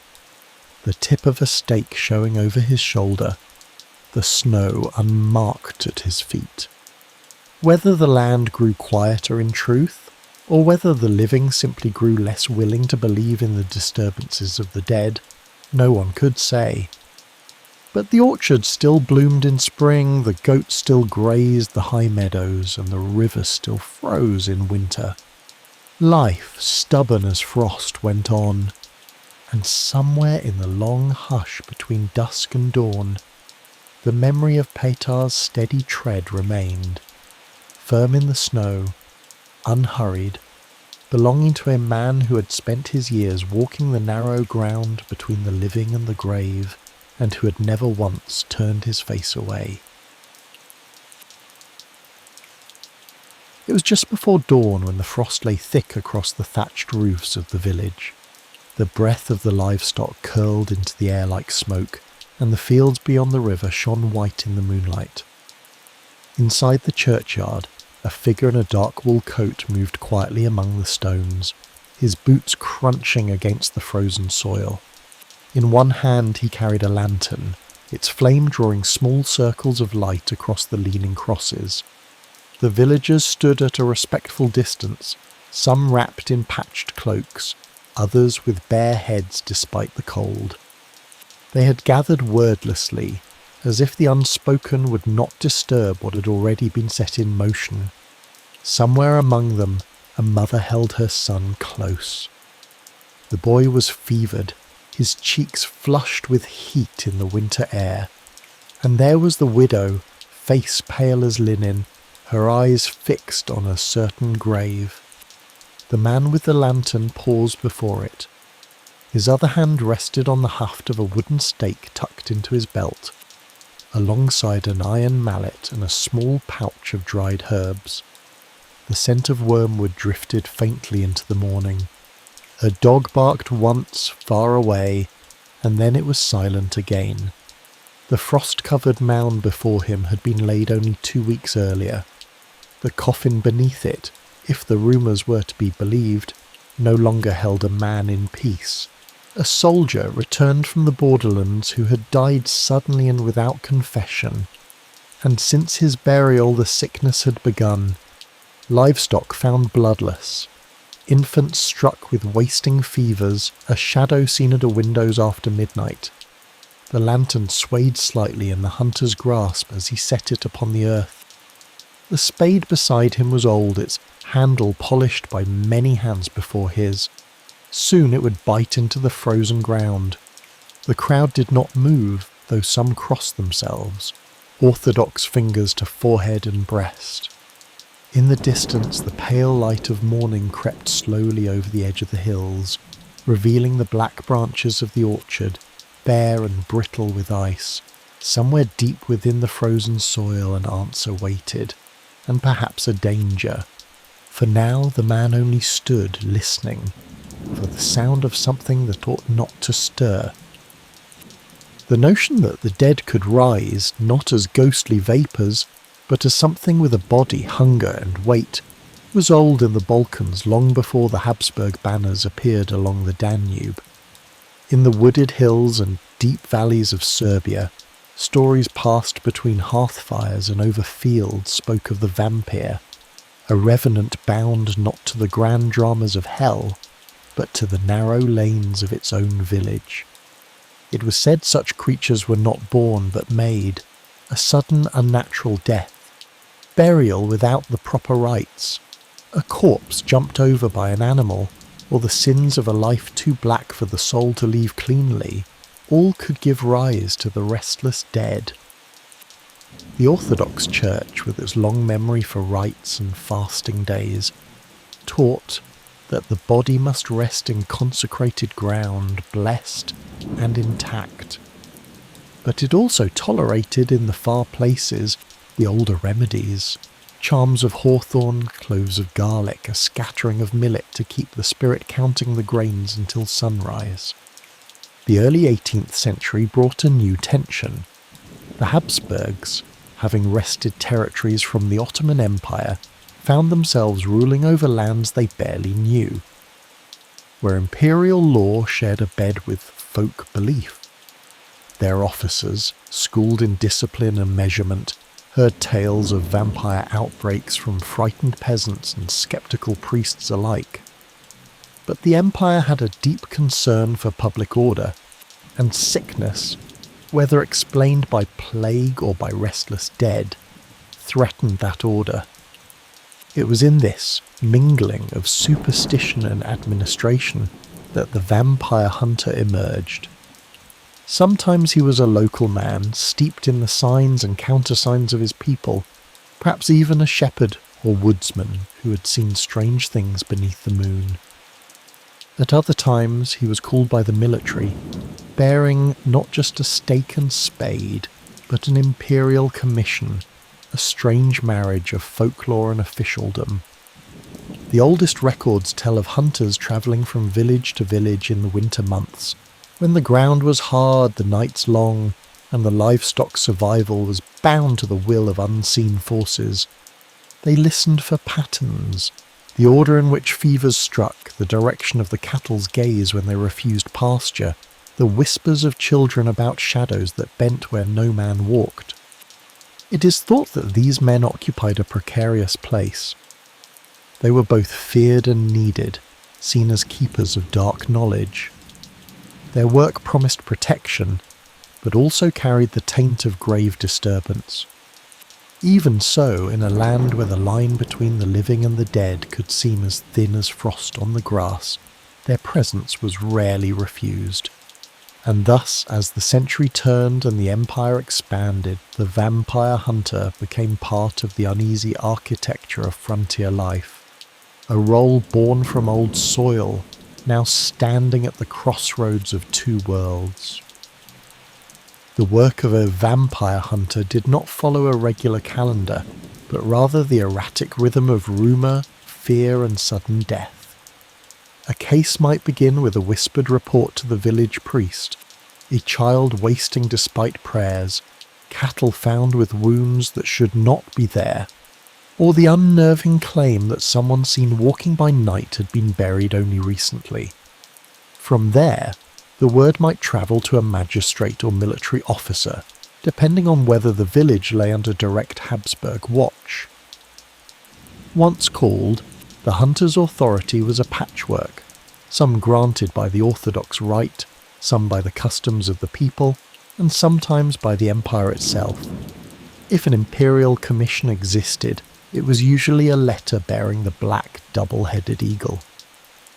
the tip of a stake showing over his shoulder, the snow unmarked at his feet. Whether the land grew quieter in truth, or whether the living simply grew less willing to believe in the disturbances of the dead, no one could say. But the orchard still bloomed in spring, the goats still grazed the high meadows, and the river still froze in winter. Life, stubborn as frost, went on, and somewhere in the long hush between dusk and dawn, the memory of Petar's steady tread remained, firm in the snow, unhurried, belonging to a man who had spent his years walking the narrow ground between the living and the grave, and who had never once turned his face away. It was just before dawn when the frost lay thick across the thatched roofs of the village. The breath of the livestock curled into the air like smoke, and the fields beyond the river shone white in the moonlight. Inside the churchyard, a figure in a dark wool coat moved quietly among the stones, his boots crunching against the frozen soil. In one hand he carried a lantern, its flame drawing small circles of light across the leaning crosses. The villagers stood at a respectful distance, some wrapped in patched cloaks, others with bare heads despite the cold. They had gathered wordlessly, as if the unspoken would not disturb what had already been set in motion. Somewhere among them, a mother held her son close. The boy was fevered, his cheeks flushed with heat in the winter air. And there was the widow, face pale as linen, her eyes fixed on a certain grave. The man with the lantern paused before it. His other hand rested on the haft of a wooden stake tucked into his belt, alongside an iron mallet and a small pouch of dried herbs. The scent of wormwood drifted faintly into the morning. A dog barked once, far away, and then it was silent again. The frost-covered mound before him had been laid only 2 weeks earlier. The coffin beneath it, if the rumours were to be believed, no longer held a man in peace. A soldier returned from the borderlands who had died suddenly and without confession, and since his burial the sickness had begun. Livestock found bloodless, infants struck with wasting fevers, a shadow seen at a windows after midnight. The lantern swayed slightly in the hunter's grasp as he set it upon the earth. The spade beside him was old, its handle polished by many hands before his. Soon it would bite into the frozen ground. The crowd did not move, though some crossed themselves, orthodox fingers to forehead and breast. In the distance, the pale light of morning crept slowly over the edge of the hills, revealing the black branches of the orchard bare and brittle with ice. Somewhere deep within the frozen soil an answer waited, and perhaps a danger. For now the man only stood listening for the sound of something that ought not to stir. The notion that the dead could rise, not as ghostly vapours, but as something with a body, hunger and weight, was old in the Balkans long before the Habsburg banners appeared along the Danube. In the wooded hills and deep valleys of Serbia, stories passed between hearth fires and over fields spoke of the vampire, a revenant bound not to the grand dramas of hell, but to the narrow lanes of its own village. It was said such creatures were not born but made, a sudden unnatural death, burial without the proper rites, a corpse jumped over by an animal, or the sins of a life too black for the soul to leave cleanly, all could give rise to the restless dead. The Orthodox Church, with its long memory for rites and fasting days, taught that the body must rest in consecrated ground, blessed and intact. But it also tolerated in the far places the older remedies, charms of hawthorn, cloves of garlic, a scattering of millet to keep the spirit counting the grains until sunrise. The early 18th century brought a new tension. The Habsburgs, having wrested territories from the Ottoman Empire, found themselves ruling over lands they barely knew, where imperial law shared a bed with folk belief. Their officers, schooled in discipline and measurement, heard tales of vampire outbreaks from frightened peasants and sceptical priests alike. But the empire had a deep concern for public order, and sickness, whether explained by plague or by restless dead, threatened that order. It was in this mingling of superstition and administration that the vampire hunter emerged. Sometimes he was a local man, steeped in the signs and countersigns of his people, perhaps even a shepherd or woodsman who had seen strange things beneath the moon. At other times he was called by the military, bearing not just a stake and spade, but an imperial commission, a strange marriage of folklore and officialdom. The oldest records tell of hunters travelling from village to village in the winter months, when the ground was hard, the nights long, and the livestock's survival was bound to the will of unseen forces. They listened for patterns, the order in which fevers struck, the direction of the cattle's gaze when they refused pasture, the whispers of children about shadows that bent where no man walked. It is thought that these men occupied a precarious place. They were both feared and needed, seen as keepers of dark knowledge. Their work promised protection, but also carried the taint of grave disturbance. Even so, in a land where the line between the living and the dead could seem as thin as frost on the grass, their presence was rarely refused. And thus, as the century turned and the empire expanded, the vampire hunter became part of the uneasy architecture of frontier life, a role born from old soil, now standing at the crossroads of two worlds. The work of a vampire hunter did not follow a regular calendar, but rather the erratic rhythm of rumour, fear and sudden death. A case might begin with a whispered report to the village priest, a child wasting despite prayers, cattle found with wounds that should not be there, or the unnerving claim that someone seen walking by night had been buried only recently. From there, the word might travel to a magistrate or military officer, depending on whether the village lay under direct Habsburg watch. Once called, the hunter's authority was a patchwork, some granted by the Orthodox rite, some by the customs of the people, and sometimes by the empire itself. If an imperial commission existed, it was usually a letter bearing the black double-headed eagle,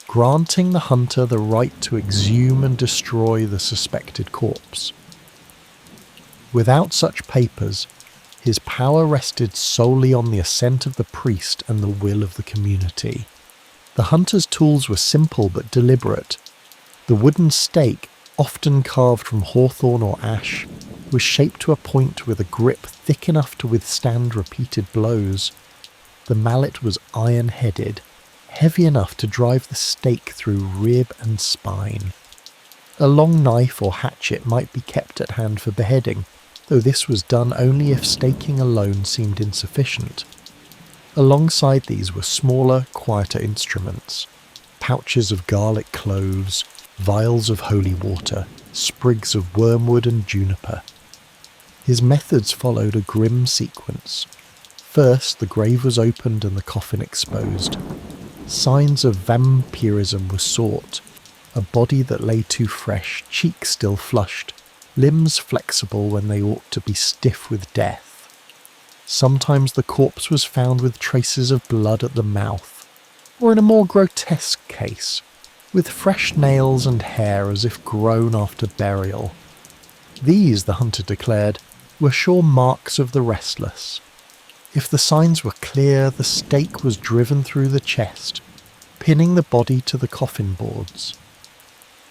granting the hunter the right to exhume and destroy the suspected corpse. Without such papers, his power rested solely on the assent of the priest and the will of the community. The hunter's tools were simple but deliberate. The wooden stake, often carved from hawthorn or ash, was shaped to a point with a grip thick enough to withstand repeated blows. The mallet was iron-headed, heavy enough to drive the stake through rib and spine. A long knife or hatchet might be kept at hand for beheading, though this was done only if staking alone seemed insufficient. Alongside these were smaller, quieter instruments: pouches of garlic cloves, vials of holy water, sprigs of wormwood and juniper. His methods followed a grim sequence. First, the grave was opened and the coffin exposed. Signs of vampirism were sought: a body that lay too fresh, cheeks still flushed, limbs flexible when they ought to be stiff with death. Sometimes the corpse was found with traces of blood at the mouth, or in a more grotesque case, with fresh nails and hair as if grown after burial. These, the hunter declared, were sure marks of the restless. If the signs were clear, the stake was driven through the chest, pinning the body to the coffin boards.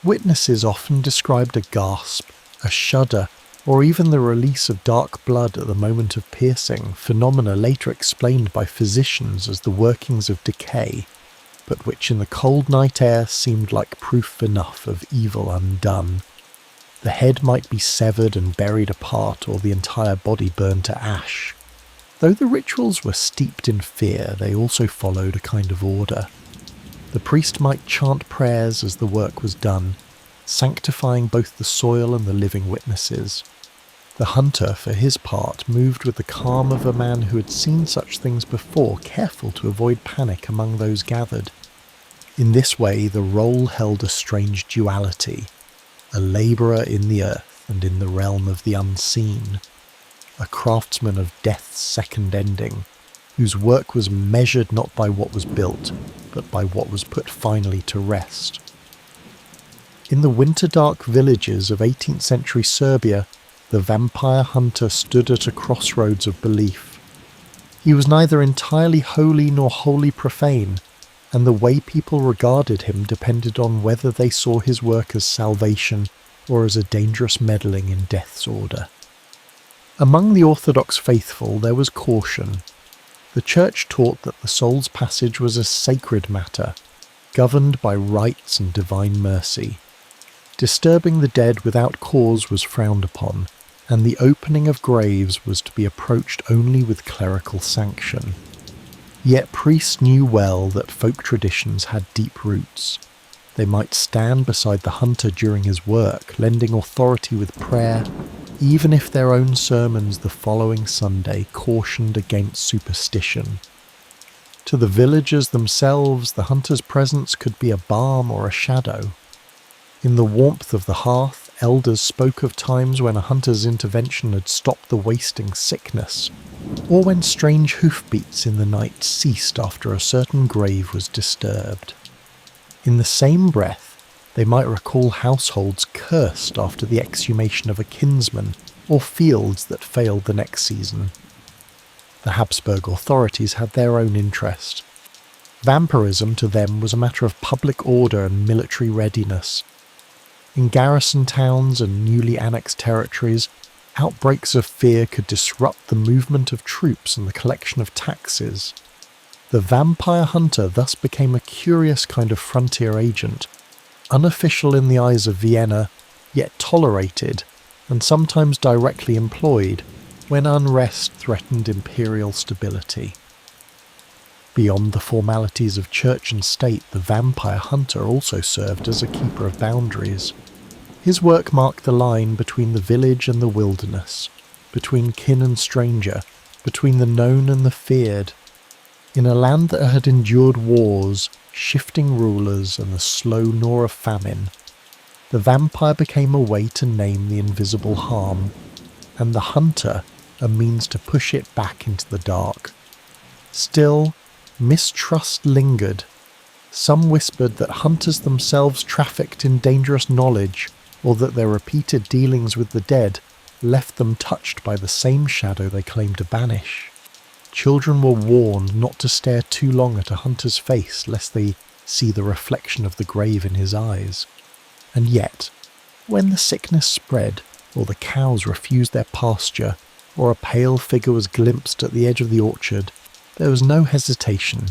Witnesses often described a gasp, a shudder, or even the release of dark blood at the moment of piercing, phenomena later explained by physicians as the workings of decay, but which in the cold night air seemed like proof enough of evil undone. The head might be severed and buried apart, or the entire body burned to ash. Though the rituals were steeped in fear, they also followed a kind of order. The priest might chant prayers as the work was done, sanctifying both the soil and the living witnesses. The hunter, for his part, moved with the calm of a man who had seen such things before, careful to avoid panic among those gathered. In this way, the role held a strange duality: a labourer in the earth and in the realm of the unseen, a craftsman of death's second ending, whose work was measured not by what was built, but by what was put finally to rest. In the winter-dark villages of 18th century Serbia, the vampire hunter stood at a crossroads of belief. He was neither entirely holy nor wholly profane, and the way people regarded him depended on whether they saw his work as salvation or as a dangerous meddling in death's order. Among the Orthodox faithful there was caution. The Church taught that the soul's passage was a sacred matter, governed by rites and divine mercy. Disturbing the dead without cause was frowned upon, and the opening of graves was to be approached only with clerical sanction. Yet priests knew well that folk traditions had deep roots. They might stand beside the hunter during his work, lending authority with prayer, even if their own sermons the following Sunday cautioned against superstition. To the villagers themselves, the hunter's presence could be a balm or a shadow. In the warmth of the hearth, elders spoke of times when a hunter's intervention had stopped the wasting sickness, or when strange hoofbeats in the night ceased after a certain grave was disturbed. In the same breath, they might recall households cursed after the exhumation of a kinsman, or fields that failed the next season. The Habsburg authorities had their own interest. Vampirism to them was a matter of public order and military readiness. In garrison towns and newly annexed territories, outbreaks of fear could disrupt the movement of troops and the collection of taxes. The vampire hunter thus became a curious kind of frontier agent, unofficial in the eyes of Vienna, yet tolerated, and sometimes directly employed, when unrest threatened imperial stability. Beyond the formalities of church and state, the vampire hunter also served as a keeper of boundaries. His work marked the line between the village and the wilderness, between kin and stranger, between the known and the feared. In a land that had endured wars, shifting rulers, and the slow gnaw of famine, the vampire became a way to name the invisible harm, and the hunter a means to push it back into the dark. Still, mistrust lingered. Some whispered that hunters themselves trafficked in dangerous knowledge, or that their repeated dealings with the dead left them touched by the same shadow they claimed to banish. Children were warned not to stare too long at a hunter's face lest they see the reflection of the grave in his eyes. And yet, When the sickness spread, or the cows refused their pasture, or a pale figure was glimpsed at the edge of the orchard, there was no hesitation.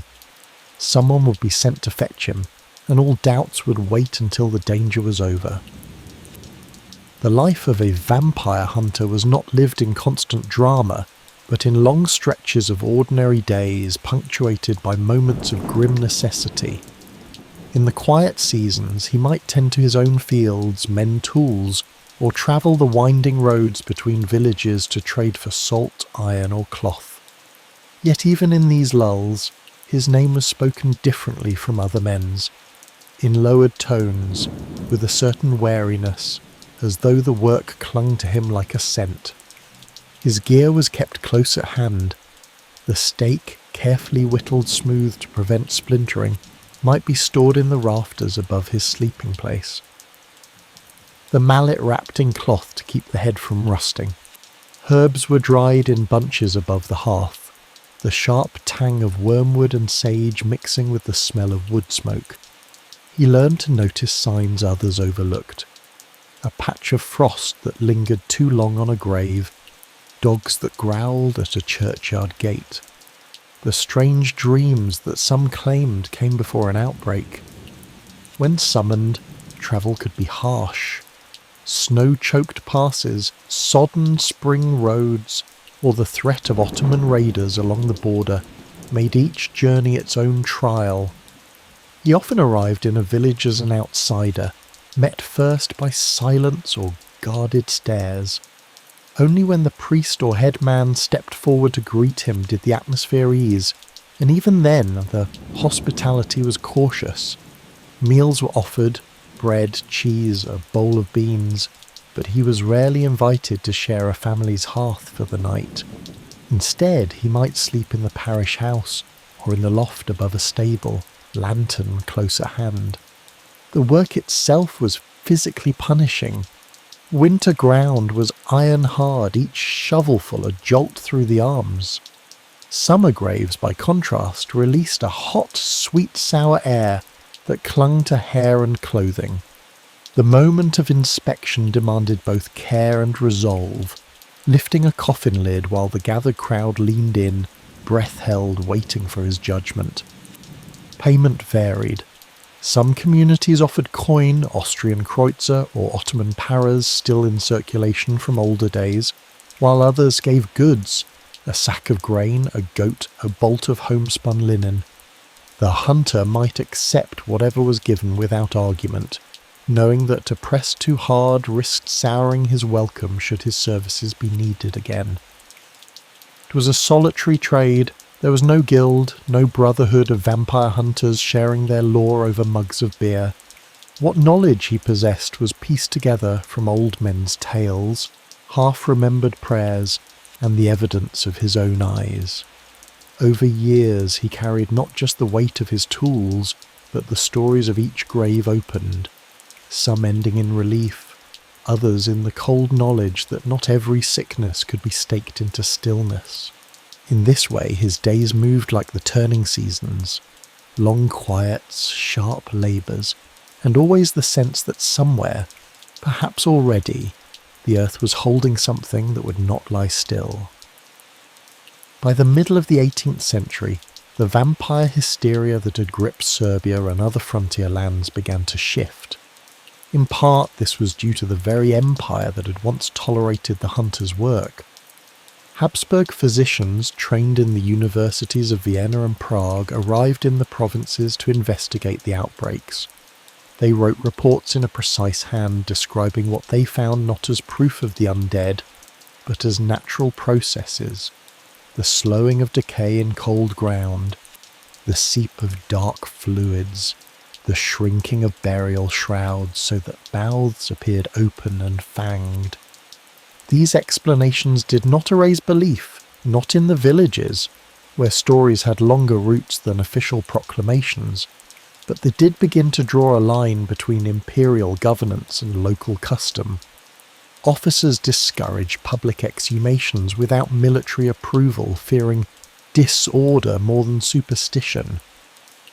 Someone would be sent to fetch him, and all doubts would wait until the danger was over. The life of a vampire hunter was not lived in constant drama, but in long stretches of ordinary days punctuated by moments of grim necessity. In the quiet seasons, he might tend to his own fields, mend tools, or travel the winding roads between villages to trade for salt, iron, or cloth. Yet even in these lulls, his name was spoken differently from other men's, in lowered tones, with a certain wariness, as though the work clung to him like a scent. His gear was kept close at hand. The stake, carefully whittled smooth to prevent splintering, might be stored in the rafters above his sleeping place. The mallet wrapped in cloth to keep the head from rusting. Herbs were dried in bunches above the hearth, the sharp tang of wormwood and sage mixing with the smell of wood smoke. He learned to notice signs others overlooked. A patch of frost that lingered too long on a grave, dogs that growled at a churchyard gate, the strange dreams that some claimed came before an outbreak. When summoned, travel could be harsh. Snow-choked passes, sodden spring roads, or the threat of Ottoman raiders along the border made each journey its own trial. He often arrived in a village as an outsider, met first by silence or guarded stares. Only when the priest or headman stepped forward to greet him did the atmosphere ease, and even then the hospitality was cautious. Meals were offered, bread, cheese, a bowl of beans, but he was rarely invited to share a family's hearth for the night. Instead, he might sleep in the parish house, or in the loft above a stable, lantern close at hand. The work itself was physically punishing. Winter ground was iron hard, each shovelful a jolt through the arms. Summer graves, by contrast, released a hot, sweet, sour air that clung to hair and clothing. The moment of inspection demanded both care and resolve, lifting a coffin lid while the gathered crowd leaned in, breath held, waiting for his judgment. Payment varied. Some communities offered coin, Austrian kreuzer or Ottoman paras still in circulation from older days, while others gave goods, a sack of grain, a goat, a bolt of homespun linen. The hunter might accept whatever was given without argument, knowing that to press too hard risked souring his welcome should his services be needed again. It was a solitary trade. There was no guild, no brotherhood of vampire hunters sharing their lore over mugs of beer. What knowledge he possessed was pieced together from old men's tales, half-remembered prayers, and the evidence of his own eyes. Over years he carried not just the weight of his tools, but the stories of each grave opened, some ending in relief, others in the cold knowledge that not every sickness could be staked into stillness. In this way his days moved like the turning seasons, long quiets, sharp labours, and always the sense that somewhere, perhaps already, the earth was holding something that would not lie still. By the middle of the 18th century, the vampire hysteria that had gripped Serbia and other frontier lands began to shift. In part, this was due to the very empire that had once tolerated the hunter's work. Habsburg physicians trained in the universities of Vienna and Prague arrived in the provinces to investigate the outbreaks. They wrote reports in a precise hand describing what they found not as proof of the undead, but as natural processes, the slowing of decay in cold ground, the seep of dark fluids, the shrinking of burial shrouds so that mouths appeared open and fanged. These explanations did not erase belief, not in the villages, where stories had longer roots than official proclamations, but they did begin to draw a line between imperial governance and local custom. Officers discouraged public exhumations without military approval, fearing disorder more than superstition.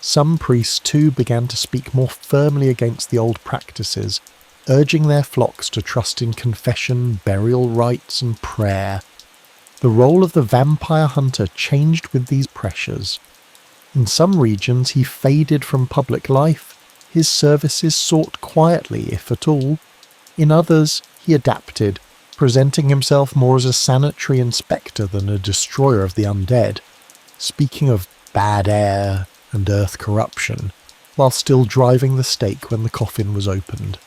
Some priests too began to speak more firmly against the old practices, urging their flocks to trust in confession, burial rites, and prayer. The role of the vampire hunter changed with these pressures. In some regions he faded from public life, his services sought quietly, if at all. In others he adapted, presenting himself more as a sanitary inspector than a destroyer of the undead, speaking of bad air and earth corruption, while still driving the stake when the coffin was opened.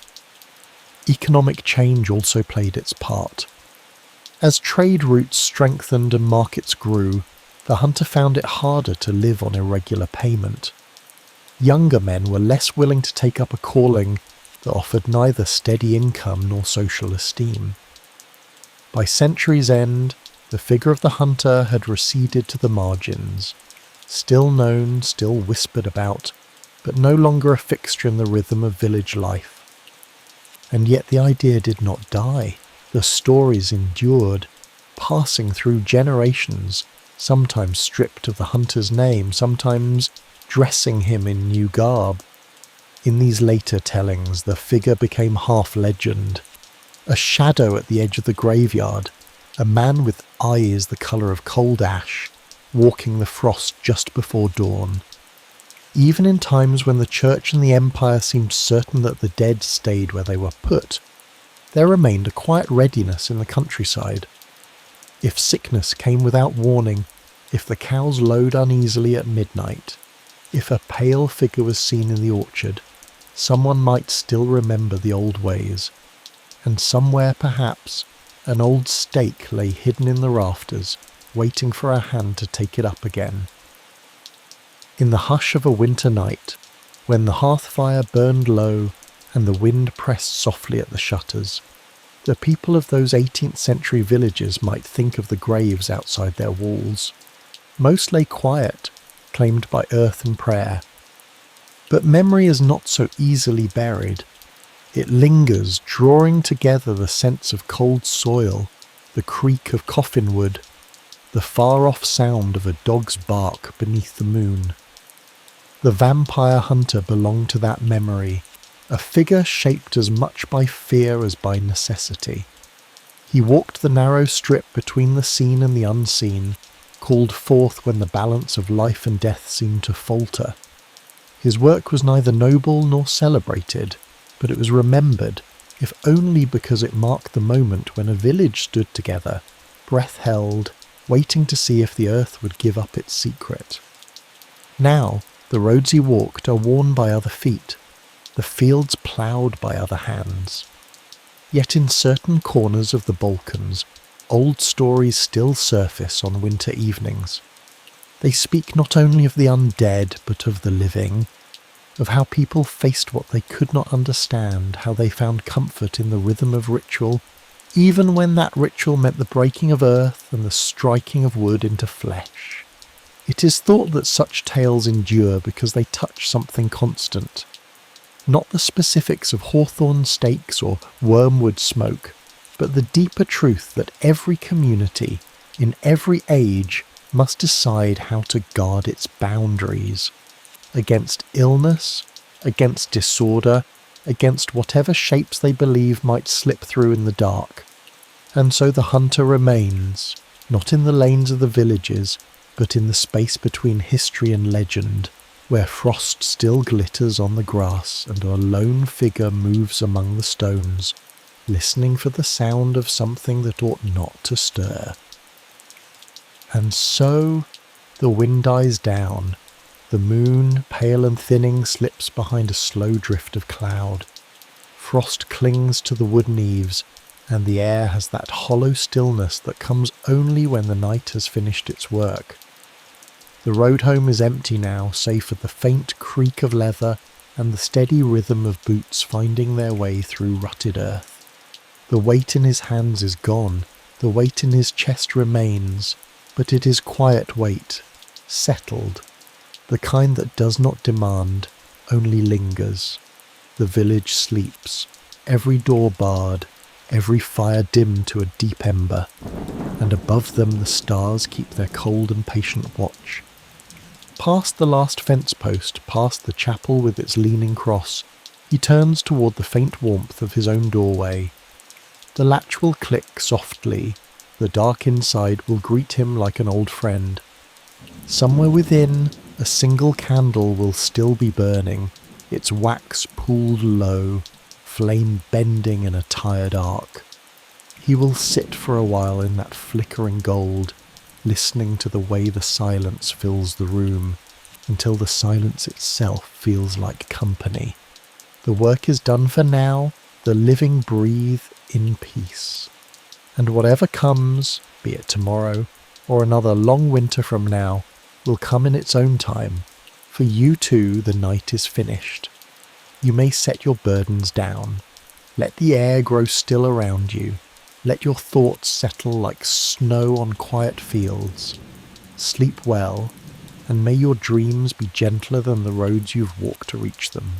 Economic change also played its part. As trade routes strengthened and markets grew, the hunter found it harder to live on irregular payment. Younger men were less willing to take up a calling that offered neither steady income nor social esteem. By century's end, the figure of the hunter had receded to the margins, still known, still whispered about, but no longer a fixture in the rhythm of village life. And yet the idea did not die. The stories endured, passing through generations, sometimes stripped of the hunter's name, sometimes dressing him in new garb. In these later tellings, the figure became half legend, a shadow at the edge of the graveyard, a man with eyes the colour of cold ash, walking the frost just before dawn. Even in times when the church and the empire seemed certain that the dead stayed where they were put, there remained a quiet readiness in the countryside. If sickness came without warning, if the cows lowed uneasily at midnight, if a pale figure was seen in the orchard, someone might still remember the old ways, and somewhere perhaps an old stake lay hidden in the rafters, waiting for a hand to take it up again. In the hush of a winter night, when the hearth fire burned low and the wind pressed softly at the shutters, the people of those 18th century villages might think of the graves outside their walls. Most lay quiet, claimed by earth and prayer. But memory is not so easily buried. It lingers, drawing together the sense of cold soil, the creak of coffin wood, the far-off sound of a dog's bark beneath the moon. The vampire hunter belonged to that memory, a figure shaped as much by fear as by necessity. He walked the narrow strip between the seen and the unseen, called forth when the balance of life and death seemed to falter. His work was neither noble nor celebrated, but it was remembered, if only because it marked the moment when a village stood together, breath held, waiting to see if the earth would give up its secret. Now, the roads he walked are worn by other feet, the fields ploughed by other hands. Yet in certain corners of the Balkans, old stories still surface on winter evenings. They speak not only of the undead, but of the living, of how people faced what they could not understand, how they found comfort in the rhythm of ritual, even when that ritual meant the breaking of earth and the striking of wood into flesh. It is thought that such tales endure because they touch something constant, not the specifics of hawthorn stakes or wormwood smoke, but the deeper truth that every community, in every age, must decide how to guard its boundaries, against illness, against disorder, against whatever shapes they believe might slip through in the dark. And so the hunter remains, not in the lanes of the villages, but in the space between history and legend, where frost still glitters on the grass and a lone figure moves among the stones, listening for the sound of something that ought not to stir. And so the wind dies down, the moon, pale and thinning, slips behind a slow drift of cloud. Frost clings to the wooden eaves, and the air has that hollow stillness that comes only when the night has finished its work. The road home is empty now, save for the faint creak of leather and the steady rhythm of boots finding their way through rutted earth. The weight in his hands is gone, the weight in his chest remains, but it is quiet weight, settled, the kind that does not demand, only lingers. The village sleeps, every door barred, every fire dimmed to a deep ember, and above them the stars keep their cold and patient watch. Past the last fence post, past the chapel with its leaning cross, He turns toward the faint warmth of his own doorway. The latch will click softly. The dark inside will greet him like an old friend. Somewhere within, a single candle will still be burning, its wax pooled low, flame bending in a tired arc. He will sit for a while in that flickering gold, listening to the way the silence fills the room, until the silence itself feels like company. The work is done for now, the living breathe in peace. And whatever comes, be it tomorrow or another long winter from now, will come in its own time. For you too, the night is finished. You may set your burdens down. Let the air grow still around you. Let your thoughts settle like snow on quiet fields. Sleep well, and may your dreams be gentler than the roads you've walked to reach them.